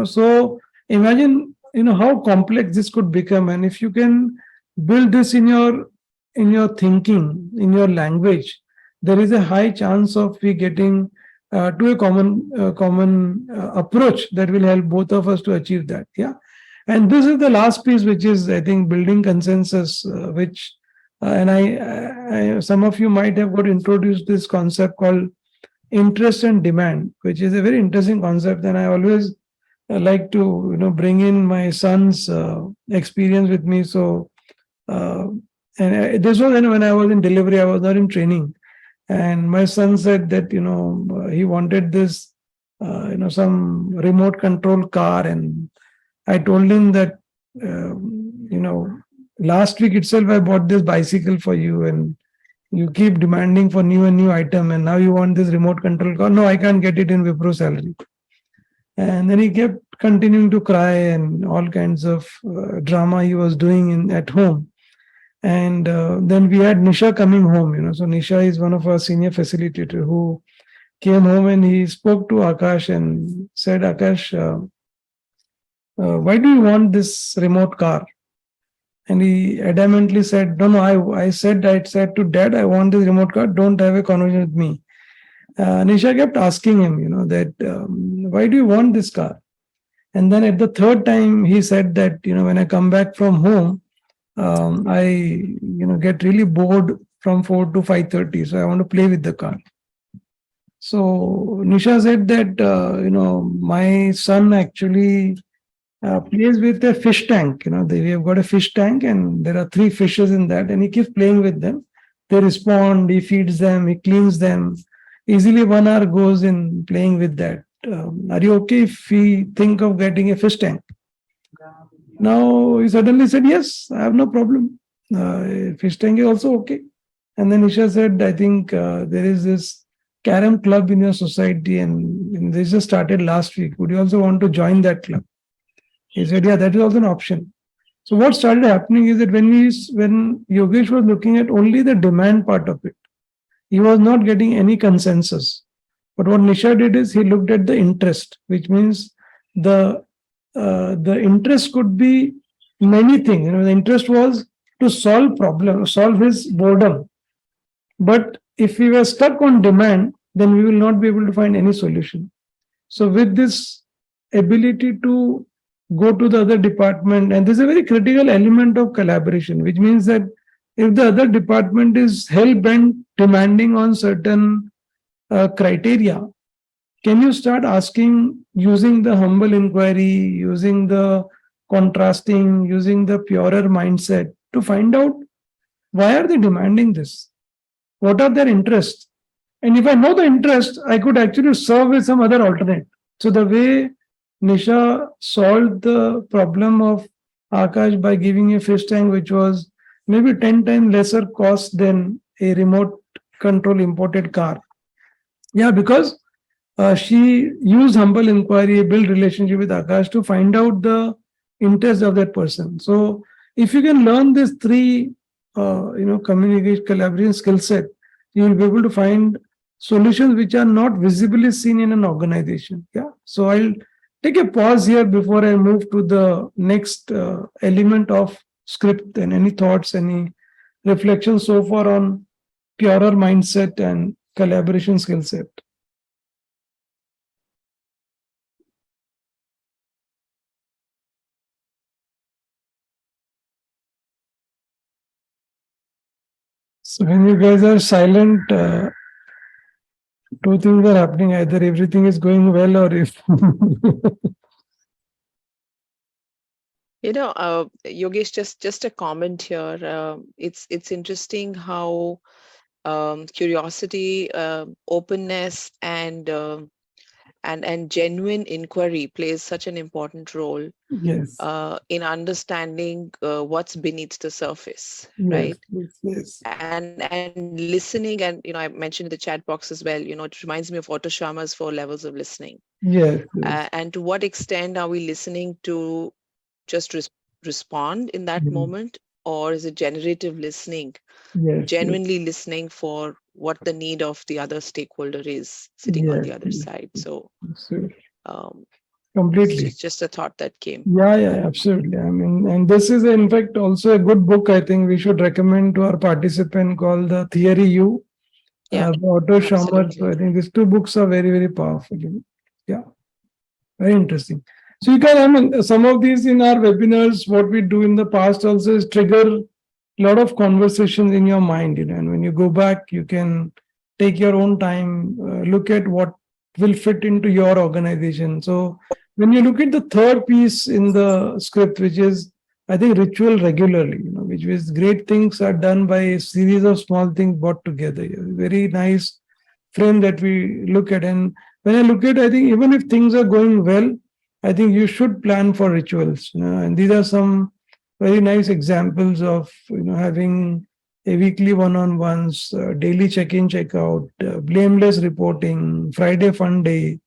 [SPEAKER 2] So imagine, how complex this could become. And if you can build this in your thinking, in your language, there is a high chance of we getting to a common approach that will help both of us to achieve that. Yeah. And this is the last piece, which is, I think, building consensus, which, and some of you might have got introduced this concept called interest and demand, which is a very interesting concept. And I always like to, bring in my son's experience with me. So, this was when I was in delivery, I was not in training. And my son said that, he wanted this, some remote control car. And I told him that, last week itself, I bought this bicycle for you, and you keep demanding for new and new item, and now you want this remote control car. No, I can't get it in Wipro salary. And then he kept continuing to cry, and all kinds of drama he was doing at home. And then we had Nisha coming home, So Nisha is one of our senior facilitator who came home, and he spoke to Akash and said, Akash, why do you want this remote car? And he adamantly said, no, I said to dad, I want this remote car. Don't have a conversation with me. Nisha kept asking him, that why do you want this car? And then at the third time, he said that, when I come back from home, I, get really bored from 4 to 5:30. So I want to play with the car. So Nisha said that, my son actually plays with a fish tank. We have got a fish tank, and there are 3 fishes in that, and he keeps playing with them. They respond, he feeds them, he cleans them. Easily 1 hour goes in playing with that. Are you okay if we think of getting a fish tank? Now he suddenly said, yes, I have no problem. Fish tank is also okay. And then Isha said, I think there is this carom club in your society, and this just started last week. Would you also want to join that club? He said, yeah, that is also an option. So what started happening is that when Yogesh was looking at only the demand part of it, he was not getting any consensus. But what Nisha did is he looked at the interest, which means the interest could be many things. The interest was to solve his boredom. But if we were stuck on demand, then we will not be able to find any solution. So with this ability to go to the other department, and this is a very critical element of collaboration, which means that if the other department is hell-bent demanding on certain criteria, can you start asking, using the humble inquiry, using the contrasting, using the purer mindset to find out why are they demanding this? What are their interests? And if I know the interest, I could actually serve with some other alternate. So the way Nisha solved the problem of Akash by giving a fish tank, which was maybe 10 times lesser cost than a remote control imported car. Yeah, because she used humble inquiry, build relationship with Akash to find out the interest of that person. So if you can learn these 3, communication, collaboration skill set, you will be able to find solutions which are not visibly seen in an organization. Yeah. So I'll take a pause here before I move to the next element of script. And any thoughts, any reflections so far on purer mindset and collaboration skill set? So when you guys are silent, 2 things are happening. Either everything is going well, or if
[SPEAKER 1] Yogesh, just a comment here. It's interesting how curiosity, openness, and genuine inquiry plays such an important role
[SPEAKER 2] yes,
[SPEAKER 1] in understanding what's beneath the surface,
[SPEAKER 2] yes,
[SPEAKER 1] right?
[SPEAKER 2] yes,
[SPEAKER 1] And listening, and I mentioned in the chat box as well. It reminds me of Otto Sharma's 4 levels of listening.
[SPEAKER 2] yes, yes.
[SPEAKER 1] And to what extent are we listening to just respond in that moment, or is it generative listening,
[SPEAKER 2] Yes,
[SPEAKER 1] genuinely listening for what the need of the other stakeholder is sitting on the other side? So
[SPEAKER 2] completely.
[SPEAKER 1] it's just a thought that came.
[SPEAKER 2] Yeah, absolutely. I mean, and this is in fact also a good book I think we should recommend to our participant, called The Theory U. Otto Scharmer.
[SPEAKER 1] absolutely.
[SPEAKER 2] So I think these two books are very, very powerful. Yeah, very interesting. So you can, I mean, some of these in our webinars, what we do in the past also is trigger a lot of conversations in your mind, and when you go back, you can take your own time, look at what will fit into your organization. So when you look at the third piece in the script, which is, I think, ritual regularly, which is great things are done by a series of small things brought together. Very nice frame that we look at. And when I look at, I think even if things are going well, I think you should plan for rituals. And these are some very nice examples of having a weekly one-on-ones, daily check-in, check-out, blameless reporting, Friday fun day,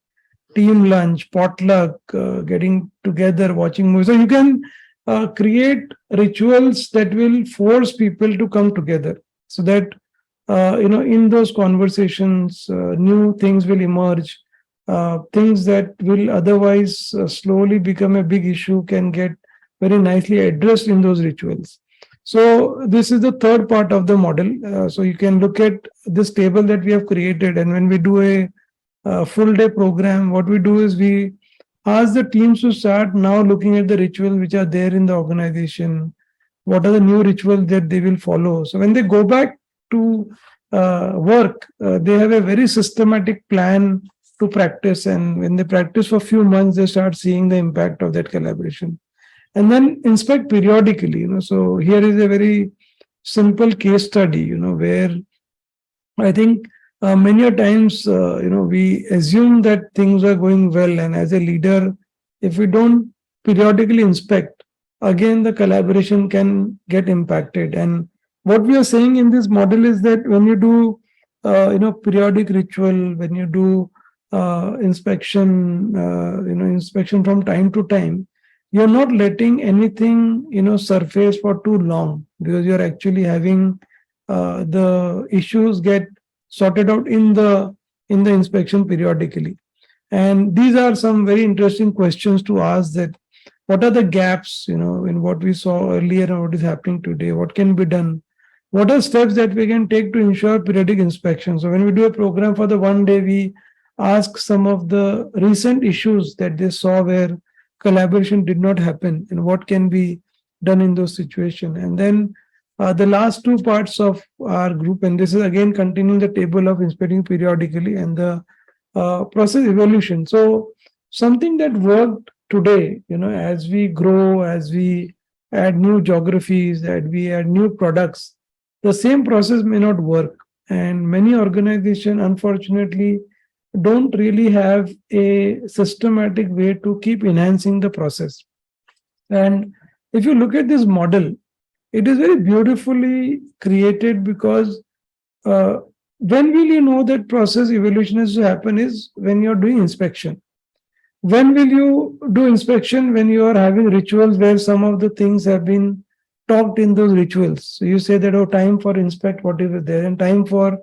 [SPEAKER 2] team lunch, potluck, getting together, watching movies. So you can create rituals that will force people to come together, so that in those conversations, new things will emerge. Things that will otherwise slowly become a big issue can get very nicely addressed in those rituals. So this is the third part of the model. So you can look at this table that we have created, and when we do a full day program, what we do is we ask the teams to start now looking at the rituals which are there in the organization. What are the new rituals that they will follow? So when they go back to work, they have a very systematic plan to practice. And when they practice for a few months, they start seeing the impact of that collaboration. And then inspect periodically. So here is a very simple case study, where I think many a times, we assume that things are going well, and as a leader, if we don't periodically inspect, again the collaboration can get impacted. And what we are saying in this model is that when you do, periodic ritual, when you do inspection, inspection from time to time, you're not letting anything, surface for too long, because you're actually having the issues get sorted out in the inspection periodically. And these are some very interesting questions to ask, that what are the gaps, in what we saw earlier and what is happening today, what can be done, what are steps that we can take to ensure periodic inspection. So when we do a program for the one day, we ask some of the recent issues that they saw where collaboration did not happen, and what can be done in those situations. And then the last two parts of our group, and this is again continuing the table of inspecting periodically and the process evolution. So something that worked today, as we grow, as we add new geographies, as we add new products, the same process may not work. And many organizations, unfortunately, don't really have a systematic way to keep enhancing the process. And if you look at this model, it is very beautifully created, because when will you know that process evolution has to happen is when you're doing inspection. When will you do inspection? When you are having rituals where some of the things have been talked in those rituals. So you say that, oh, time for inspect what is there, and time for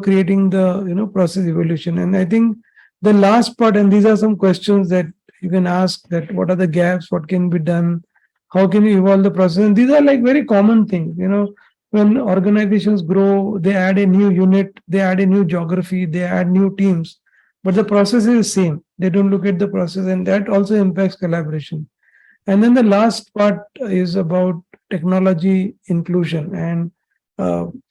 [SPEAKER 2] creating the process evolution. And I think the last part, and these are some questions that you can ask, that what are the gaps, what can be done, how can you evolve the process. And these are like very common things. When organizations grow, they add a new unit, they add a new geography, they add new teams, but the process is the same. They don't look at the process, and that also impacts collaboration. And then the last part is about technology inclusion. And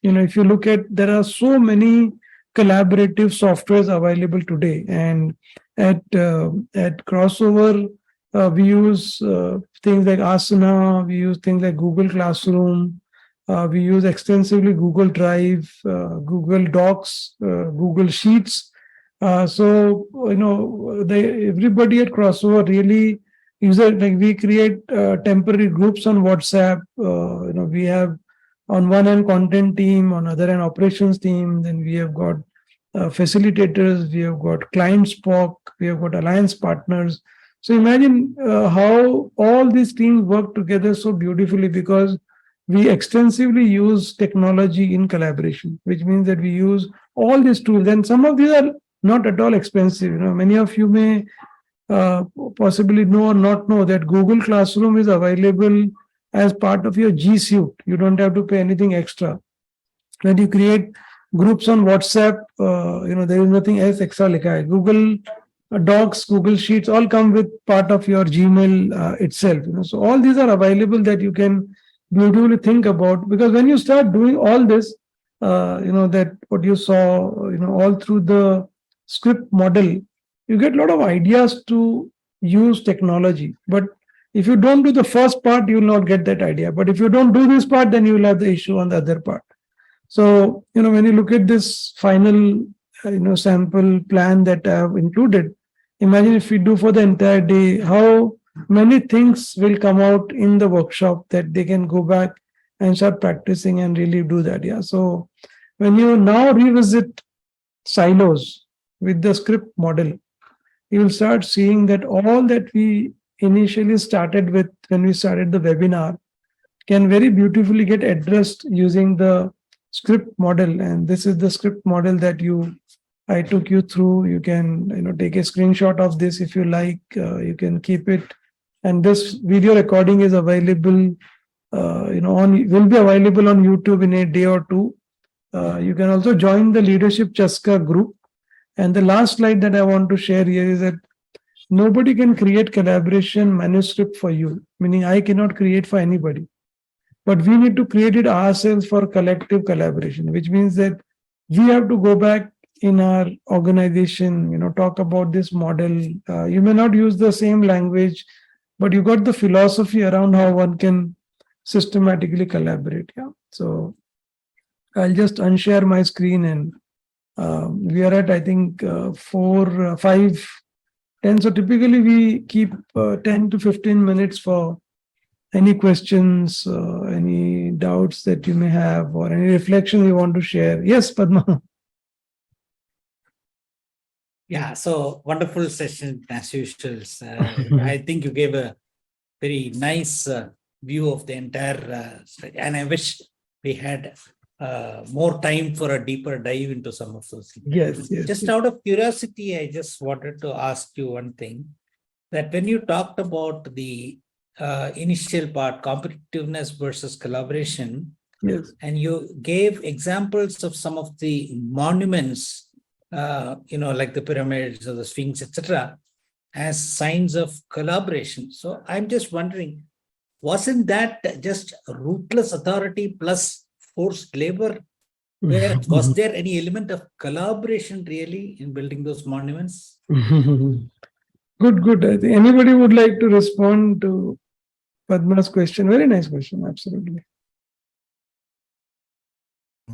[SPEAKER 2] if you look at, there are so many collaborative softwares available today, and at Crossover, we use things like Asana, we use things like Google Classroom, we use extensively Google Drive, Google Docs, Google Sheets. So everybody at Crossover really uses, like, we create temporary groups on WhatsApp. We have on one hand content team, on other hand operations team. Then we have got facilitators, we have got client SPOC, we have got alliance partners. So imagine how all these teams work together so beautifully, because we extensively use technology in collaboration, which means that we use all these tools. And some of these are not at all expensive. Many of you may possibly know or not know that Google Classroom is available as part of your G Suite. You don't have to pay anything extra. When you create groups on WhatsApp, there is nothing else extra likha hai. Google Docs, Google Sheets, all come with part of your Gmail itself. So all these are available that you can beautifully think about, because when you start doing all this, that what you saw, all through the script model, you get a lot of ideas to use technology. But if you don't do the first part, you will not get that idea. But if you don't do this part, then you will have the issue on the other part. So, when you look at this final, sample plan that I have included, imagine if we do for the entire day, how many things will come out in the workshop that they can go back and start practicing and really do that. Yeah. So when you now revisit silos with the script model, you will start seeing that all that we initially started with when we started the webinar can very beautifully get addressed using the script model. And this is the script model that I took you through. You can take a screenshot of this if you like. You can keep it. And this video recording is available, will be available on YouTube in a day or two. You can also join the Leadership Chaska group. And the last slide that I want to share here is that nobody can create collaboration manuscript for you, meaning I cannot create for anybody. But we need to create it ourselves for collective collaboration, which means that we have to go back in our organization, talk about this model. You may not use the same language, but you got the philosophy around how one can systematically collaborate. Yeah. So I'll just unshare my screen, and we are at, I think, 4, 5, 10. So typically we keep 10 to 15 minutes for any questions, any doubts that you may have, or any reflection you want to share. Yes, Padma.
[SPEAKER 4] Yeah, so wonderful session as usual. I think you gave a very nice view of the entire, and I wish we had more time for a deeper dive into some of those things.
[SPEAKER 2] Yes.
[SPEAKER 4] Just out of curiosity, I just wanted to ask you one thing, that when you talked about the initial part, competitiveness versus collaboration,
[SPEAKER 2] Yes.
[SPEAKER 4] and you gave examples of some of the monuments, like the pyramids or the Sphinx, etc., as signs of collaboration. So I'm just wondering, wasn't that just ruthless authority plus forced labor? Was there any element of collaboration really in building those monuments?
[SPEAKER 2] Good. I think anybody would like to respond to Padma's question? Very nice question. Absolutely.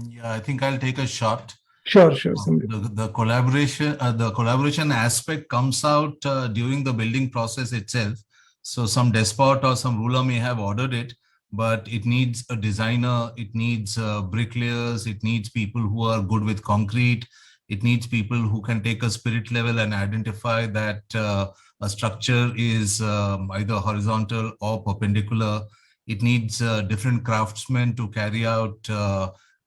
[SPEAKER 7] Yeah, I think I'll take a shot.
[SPEAKER 2] Sure.
[SPEAKER 7] The collaboration aspect comes out during the building process itself. So some despot or some ruler may have ordered it, but it needs a designer, it needs bricklayers, it needs people who are good with concrete, it needs people who can take a spirit level and identify that a structure is either horizontal or perpendicular. It needs different craftsmen to carry out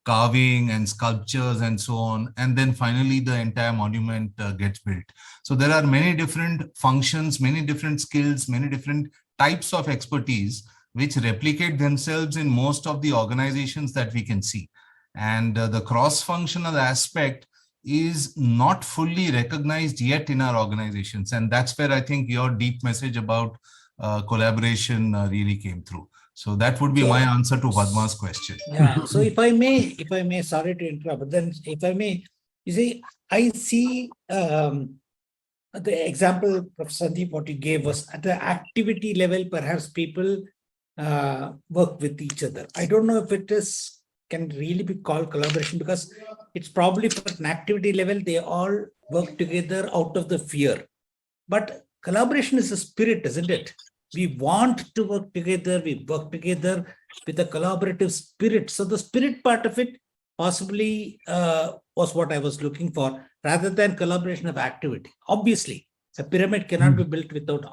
[SPEAKER 7] carving and sculptures and so on. And then finally, the entire monument gets built. So there are many different functions, many different skills, many different types of expertise which replicate themselves in most of the organizations that we can see. And the cross-functional aspect is not fully recognized yet in our organizations. And that's where I think your deep message about collaboration really came through. So that would be my answer to Padma's question.
[SPEAKER 4] Yeah. So if I may, sorry to interrupt, but then if I may, you see, I see the example, Professor Sandeep, what you gave was at the activity level, perhaps people work with each other. I don't know if it can really be called collaboration, because it's probably for an activity level, they all work together out of the fear. But collaboration is a spirit, isn't it? We want to work together, we work together with a collaborative spirit. So the spirit part of it possibly was what I was looking for, rather than collaboration of activity. Obviously, a pyramid cannot be built without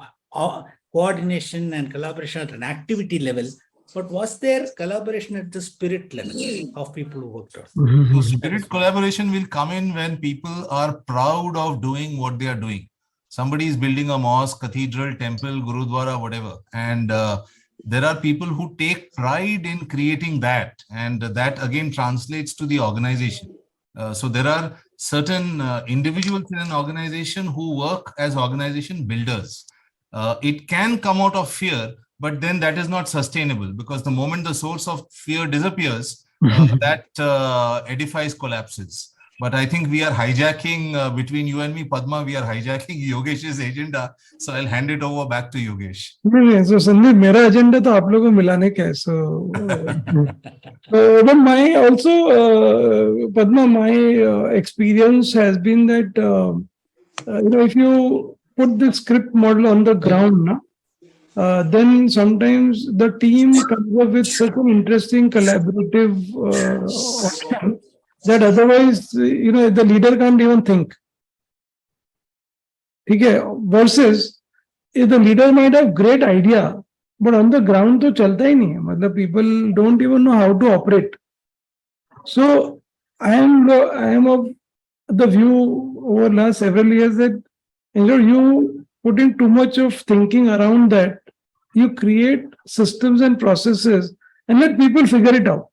[SPEAKER 4] coordination and collaboration at an activity level. But was there collaboration at the spirit level of people who worked on?
[SPEAKER 7] So spirit collaboration will come in when people are proud of doing what they are doing. Somebody is building a mosque, cathedral, temple, gurudwara, whatever. And there are people who take pride in creating that. And that again translates to the organization. So there are certain individuals in an organization who work as organization builders. It can come out of fear, but then that is not sustainable, because the moment the source of fear disappears, that edifice collapses. But I think we are hijacking between you and me, Padma, we are hijacking Yogesh's agenda. So I'll hand it over back to Yogesh.
[SPEAKER 2] नहीं, so Sandeep, मेरा agenda तो आप लोगों को मिलाने का है. So, but my also, Padma, my experience has been that if you put the script model on the ground, then sometimes the team comes up with such an interesting collaborative option that otherwise, the leader can't even think. Okay, versus if the leader might have great idea, but on the ground तो चलता ही नहीं है. मतलब people don't even know how to operate. So I am of the view over last several years that you putting too much of thinking around that, you create systems and processes and let people figure it out.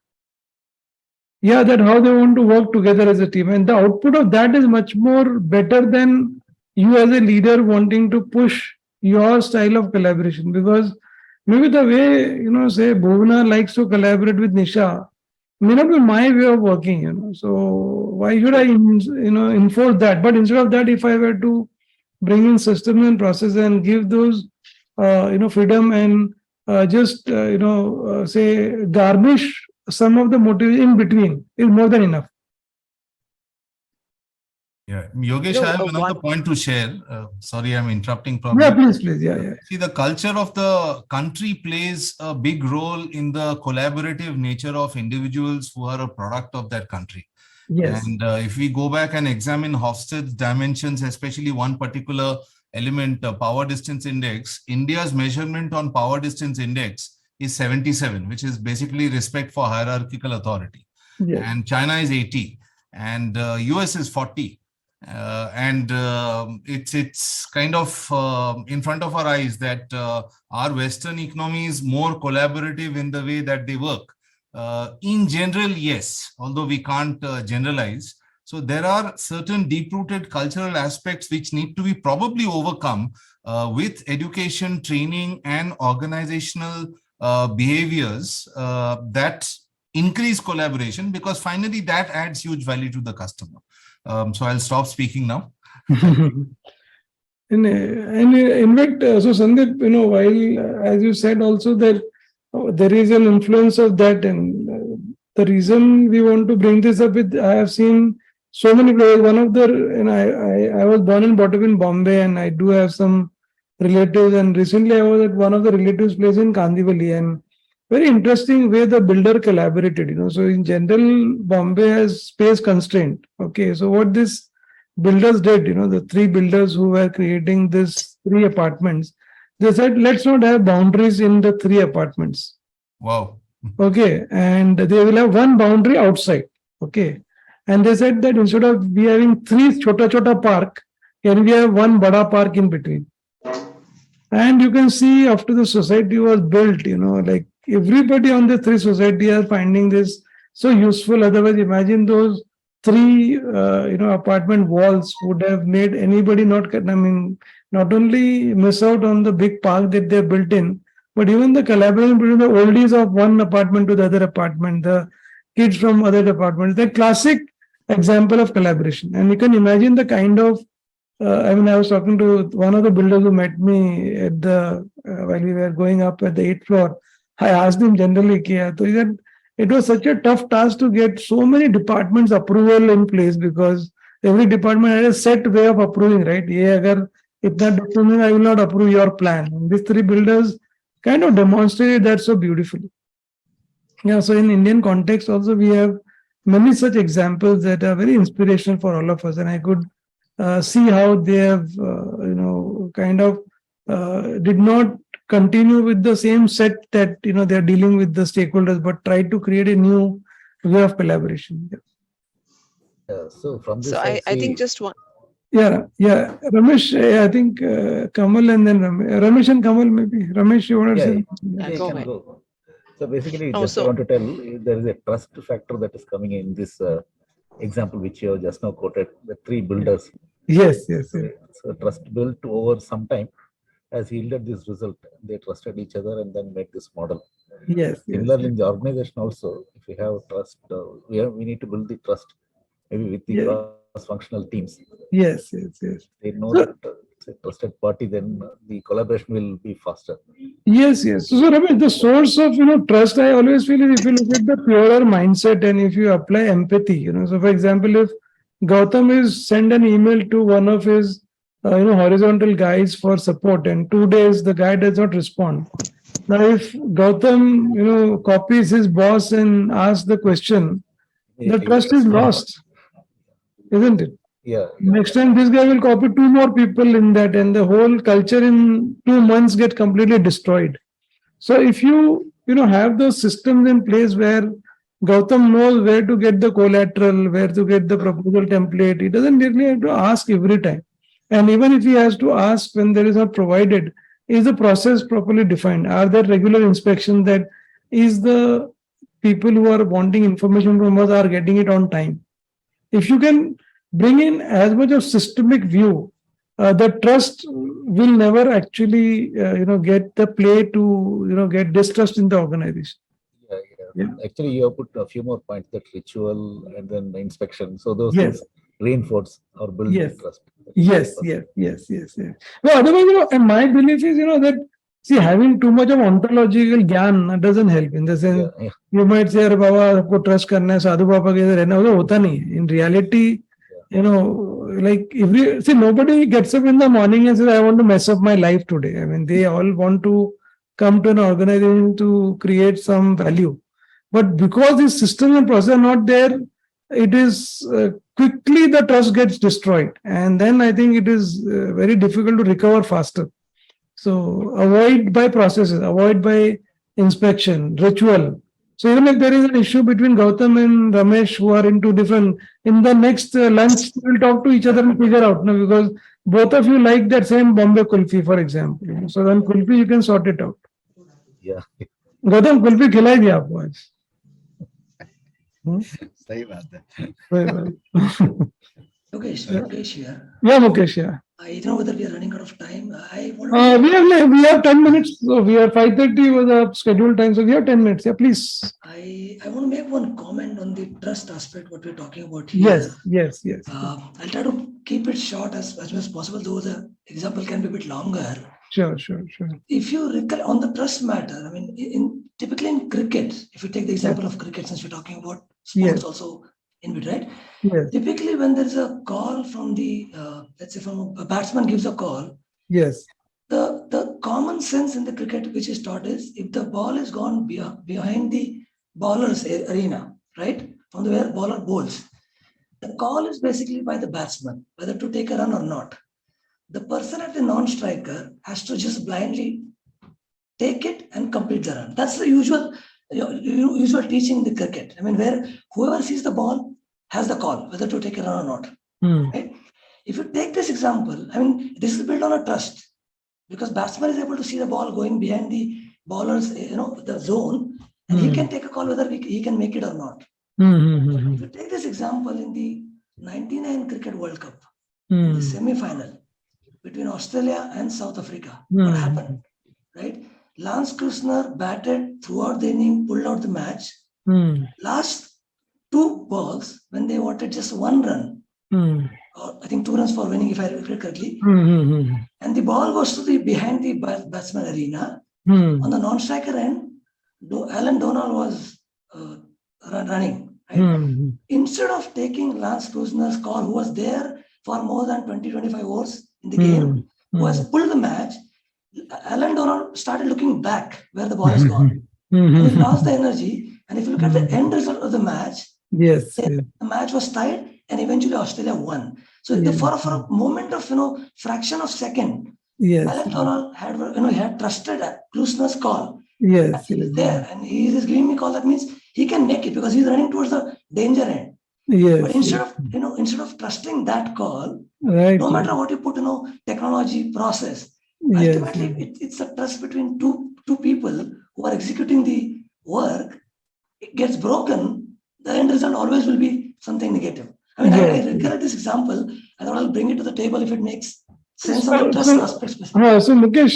[SPEAKER 2] Yeah, that how they want to work together as a team, and the output of that is much more better than you as a leader wanting to push your style of collaboration. Because maybe the way say Bhuvana likes to collaborate with Nisha may not be my way of working. So why should I enforce that? But instead of that, if I were to bring in systems and process and give those freedom and just say garnish some of the motives in between, is more than enough.
[SPEAKER 7] Yeah, Yogesh, I have another point to share. Sorry, I'm interrupting. Probably.
[SPEAKER 2] Yeah, please. Yeah.
[SPEAKER 7] See, the culture of the country plays a big role in the collaborative nature of individuals who are a product of that country.
[SPEAKER 2] Yes.
[SPEAKER 7] And if we go back and examine Hofstede's dimensions, especially one particular element, power distance index, India's measurement on power distance index is 77, which is basically respect for hierarchical authority.
[SPEAKER 2] Yes.
[SPEAKER 7] And China is 80, and US is 40. And it's kind of in front of our eyes that our Western economy is more collaborative in the way that they work. In general, yes, although we can't generalize. So there are certain deep-rooted cultural aspects which need to be probably overcome with education, training, and organizational behaviors that increase collaboration, because finally that adds huge value to the customer. So I'll stop speaking now.
[SPEAKER 2] And in fact, so Sandeep, while as you said also that there is an influence of that, and the reason we want to bring this up with, I have seen so many players. One of the, I was born and brought up in Bombay, and I do have some relatives, and recently I was at one of the relatives' place in Kandivali, and very interesting way the builder collaborated. So in general, Bombay has space constraint. Okay, so what this builders did, the three builders who were creating this 3 apartments, they said, let's not have boundaries in the 3 apartments.
[SPEAKER 7] Wow.
[SPEAKER 2] Okay, and they will have one boundary outside. Okay, and they said that instead of we having 3 chota park, can we have one bada park in between? And you can see after the society was built, like everybody on the 3 society are finding this so useful. Otherwise, imagine those 3 apartment walls would have made anybody not only miss out on the big park that they're built in, but even the collaboration between the oldies of one apartment to the other apartment, the kids from other departments, the classic example of collaboration. And you can imagine the kind of I was talking to one of the builders who met me at while we were going up at the 8th floor. I asked him generally, so he said it was such a tough task to get so many departments approval in place, because every department had a set way of approving, right? Agar itna document, I will not approve your plan. And these 3 builders kind of demonstrated that so beautifully. Yeah, so in Indian context also, we have many such examples that are very inspirational for all of us. And I could see how they have, did not continue with the same set that, they're dealing with the stakeholders, but try to create a new way of collaboration.
[SPEAKER 3] So from this,
[SPEAKER 1] So I think just one.
[SPEAKER 2] Yeah. Ramesh, I think Kamal and then Ramesh and Kamal maybe. Ramesh, you want to say?
[SPEAKER 3] Yeah,
[SPEAKER 1] Go
[SPEAKER 3] can
[SPEAKER 1] ahead.
[SPEAKER 3] go. So basically,
[SPEAKER 1] No,
[SPEAKER 3] just
[SPEAKER 1] so-
[SPEAKER 3] I want to tell, there is a trust factor that is coming in this example which you have just now quoted, the three builders.
[SPEAKER 2] Yes, yes, yes.
[SPEAKER 3] So trust built over some time has yielded this result. They trusted each other and then made this model.
[SPEAKER 2] Yes, yes.
[SPEAKER 3] Similarly, in the organization also, if we have trust, we need to build the trust, maybe with the
[SPEAKER 2] Yeah.
[SPEAKER 3] cross-functional teams.
[SPEAKER 2] Yes, yes, yes.
[SPEAKER 3] They know
[SPEAKER 2] So,
[SPEAKER 3] that it's a trusted party, then the collaboration will be faster.
[SPEAKER 2] yes, yes. So, Ramesh, the source of trust, I always feel, is if you look at the purer mindset and if you apply empathy, so for example, if Gautam is send an email to one of his horizontal guys for support, and 2 days the guy does not respond. Now, if Gautam copies his boss and asks the question, the trust is lost, isn't it?
[SPEAKER 3] Yeah.
[SPEAKER 2] Next time, this guy will copy 2 more people in that, and the whole culture in 2 months get completely destroyed. So, if you have those systems in place where Gautam knows where to get the collateral, where to get the proposal template, he doesn't really have to ask every time. And even if he has to ask when there is not provided, is the process properly defined? Are there regular inspections that is the people who are wanting information from us are getting it on time? If you can bring in as much of systemic view, the trust will never actually get the play to get distrust in the organization.
[SPEAKER 3] Yeah. Actually, you have put a few more points, that ritual and then the inspection. So those
[SPEAKER 2] Yes.
[SPEAKER 3] things reinforce or build
[SPEAKER 2] Yes.
[SPEAKER 3] the trust.
[SPEAKER 2] Yes. Well, otherwise, and my belief is, that having too much of ontological gyan doesn't help. In the sense, you might say, "Arey Baba, आपको trust करना है, साधु बाबा के इधर रहना", वो होता नहीं. In reality, like nobody gets up in the morning and says, "I want to mess up my life today." I mean, they all want to come to an organization to create some value. But because these systems and processes are not there, it is quickly the trust gets destroyed. And then I think it is very difficult to recover faster. So avoid by processes, avoid by inspection, ritual. So even if there is an issue between Gautam and Ramesh who are into different, in the next lunch, we'll talk to each other and figure out, because both of you like that same Bombay kulfi, for example. So then kulfi, you can sort it out.
[SPEAKER 3] Yeah.
[SPEAKER 2] Gautam, kulfi खिलाई दी आपको आज?
[SPEAKER 6] सही बात है.
[SPEAKER 8] Mukesh here.
[SPEAKER 2] Yeah, Mukesh, yeah.
[SPEAKER 8] I don't know whether we are running out of time.
[SPEAKER 2] We have 10 minutes. So we are 5:30 was our scheduled time. So we have 10 minutes. Yeah, please.
[SPEAKER 8] I want to make one comment on the trust aspect, what we're talking about here.
[SPEAKER 2] Yes.
[SPEAKER 8] I'll try to keep it short as much as possible, though the example can be a bit longer.
[SPEAKER 2] Sure.
[SPEAKER 8] If you recall on the trust matter, I mean, typically in cricket, if you take the example of cricket, since we're talking about sports also in it, right?
[SPEAKER 2] Yes.
[SPEAKER 8] Typically, when there's a call from the, let's say from a batsman gives a call.
[SPEAKER 2] Yes.
[SPEAKER 8] The common sense in the cricket which is taught is, if the ball is gone behind the bowler's arena, right, from where bowler bowls, the call is basically by the batsman, whether to take a run or not. The person at the non-striker has to just blindly take it and complete the run. That's the usual teaching in the cricket. I mean, where whoever sees the ball has the call, whether to take a run or not. Right? If you take this example, I mean, this is built on a trust, because batsman is able to see the ball going behind the bowler's, the zone, and he can take a call whether he can make it or not. If you take this example in the 99 Cricket World Cup, the semi-final between Australia and South Africa, what happened, right? Lance Krusner batted throughout the inning, pulled out the match. Last 2 balls, when they wanted just 1 run, or I think 2 runs for winning, if I recall correctly, and the ball was to the behind the batsman arena. On the non-striker end, Alan Donald was running. Right? Instead of taking Lance Krusner's call, who was there for more than 20-25 overs in the game, who has pulled the match, Alan Donald started looking back where the ball is gone. And he lost the energy. And if you look at the end result of the match, the match was tied and eventually Australia won. So for a moment of fraction of second, Alan Donald had trusted Krusner's call. Yes, he was there, and he is giving me a call. That means he can make it because he's running towards the danger end. But instead of trusting that call, no matter what you put, technology, process, ultimately it's a trust between two people who are executing the work. It gets broken. the end result always will be something negative. I mean, I recollect this example, and I'll bring it to the table if it makes sense on the trust aspect specifically.
[SPEAKER 2] So Mukesh,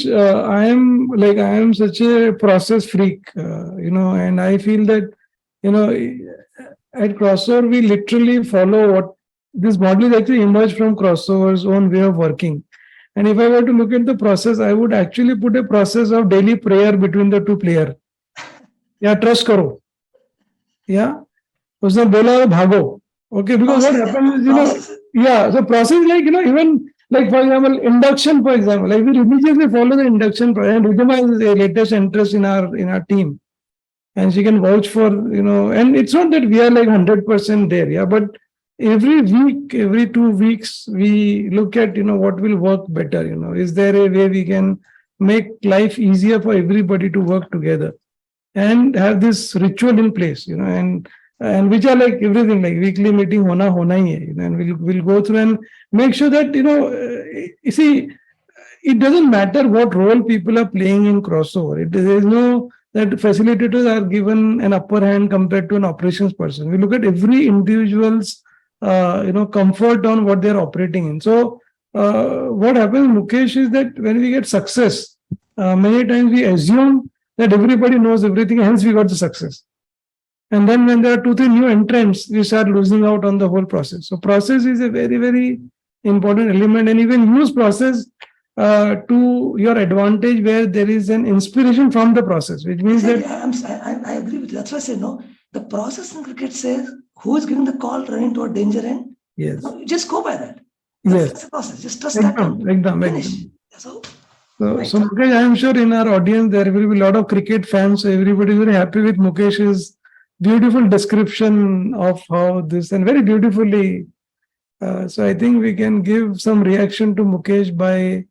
[SPEAKER 2] I am such a process freak, and I feel that, at Crossover, we literally follow what this model is actually emerged from Crossover's own way of working. And if I were to look at the process, I would actually put a process of daily prayer between the two players. Yeah, trust karo. Yeah. उसने बोला भागो. Okay, because what happens is, so process like, even like, for example, induction, for example, like we religiously follow the induction process. And Ridhima is a latest interest in our team. And she can vouch for, and it's not that we are like 100% there, yeah, but every week, every 2 weeks, we look at, what will work better, is there a way we can make life easier for everybody to work together and have this ritual in place, and which are like everything, like weekly meeting hona hi hai, and we'll go through and make sure that, you see, it doesn't matter what role people are playing in Crossover. There is no that facilitators are given an upper hand compared to an operations person. We look at every individual's comfort on what they're operating in. So what happens, Mukesh, is that when we get success, many times we assume that everybody knows everything, hence we got the success. And then when there are 2-3 new entrants, we start losing out on the whole process. So process is a very, very important element, and you can use process to your advantage where there is an inspiration from the process, which means that
[SPEAKER 8] I agree with you. That's why I say no. The process in cricket says who is giving the call running toward danger end.
[SPEAKER 2] Yes.
[SPEAKER 8] No, you just go by that. That's the process. Just trust that. Finish. So
[SPEAKER 2] Mukesh, I am sure in our audience there will be a lot of cricket fans. So everybody is very happy with Mukesh's beautiful description of how this, and very beautifully. So I think we can give some reaction to Mukesh by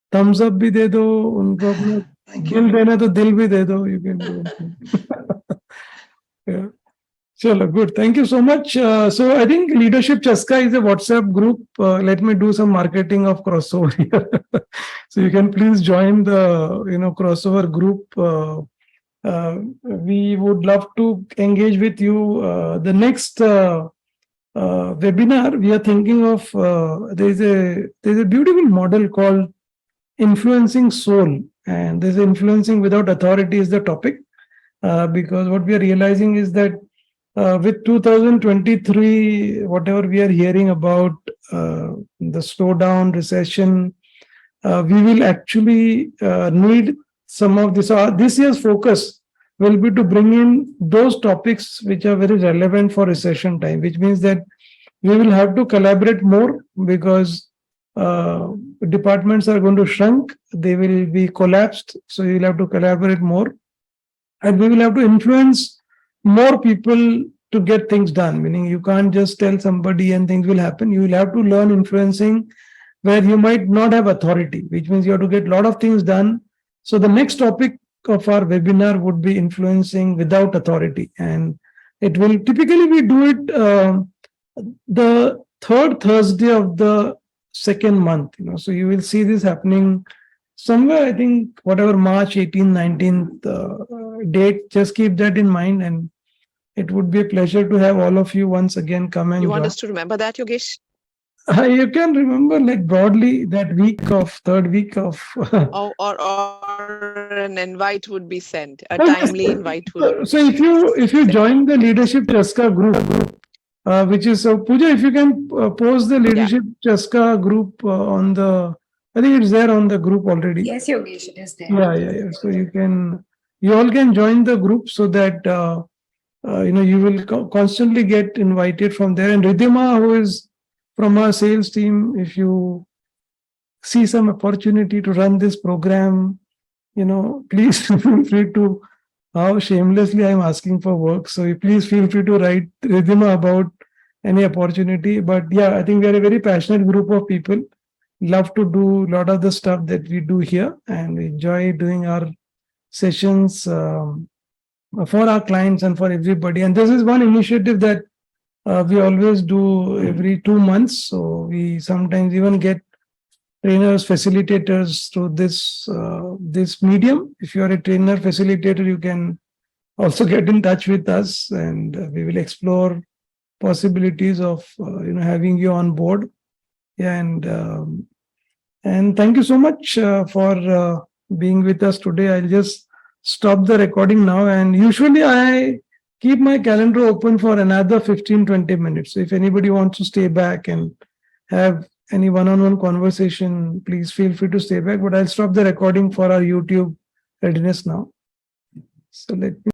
[SPEAKER 2] thumbs up भी दे दो, उनको अपना दिल देना तो दिल भी दे दो. You can do it. Yeah. Chalo, good. Thank you so much. So I think Leadership Chaska is a WhatsApp group. Let me do some marketing of Crossover here. So you can please join the Crossover group. We would love to engage with you. The next webinar we are thinking of, there's a beautiful model called influencing soul, and there's influencing without authority is the topic, because what we are realizing is that with 2023, whatever we are hearing about the slowdown, recession, we will actually need some of this. This year's focus will be to bring in those topics which are very relevant for recession time, which means that we will have to collaborate more, because departments are going to shrink, they will be collapsed, so you will have to collaborate more, and we will have to influence more people to get things done, meaning you can't just tell somebody and things will happen. You will have to learn influencing where you might not have authority, which means you have to get a lot of things done. So the next topic of our webinar would be influencing without authority, and it will typically we do it the third Thursday of the second month, so you will see this happening somewhere, I think, whatever March 18th, 19th date, just keep that in mind, and it would be a pleasure to have all of you once again come and
[SPEAKER 1] You want
[SPEAKER 2] join.
[SPEAKER 1] us to remember that, Yogesh?
[SPEAKER 2] You can remember like broadly that third week of.
[SPEAKER 1] or an invite would be sent, a timely invite would.
[SPEAKER 2] So if you join the Leadership Chaska group, which is Pooja, if you can post the Leadership Chaska group on the, I think it's there on the group already.
[SPEAKER 9] Yes, Yogesh, it is there.
[SPEAKER 2] Yeah. So you all can join the group so that you will constantly get invited from there. And Ridhima, who is from our sales team, if you see some opportunity to run this program, please feel free to. How shamelessly I'm asking for work. So please feel free to write Ridhima about any opportunity. But yeah, I think we are a very passionate group of people. Love to do a lot of the stuff that we do here, and we enjoy doing our sessions for our clients and for everybody. And this is one initiative that we always do every 2 months. So we sometimes even get trainers, facilitators through this medium. If you are a trainer, facilitator, you can also get in touch with us, and we will explore possibilities of having you on board. And thank you so much for being with us today. I'll just stop the recording now, and usually I keep my calendar open for another 15-20 minutes. So if anybody wants to stay back and have any one-on-one conversation, please feel free to stay back, but I'll stop the recording for our YouTube readiness now. So let me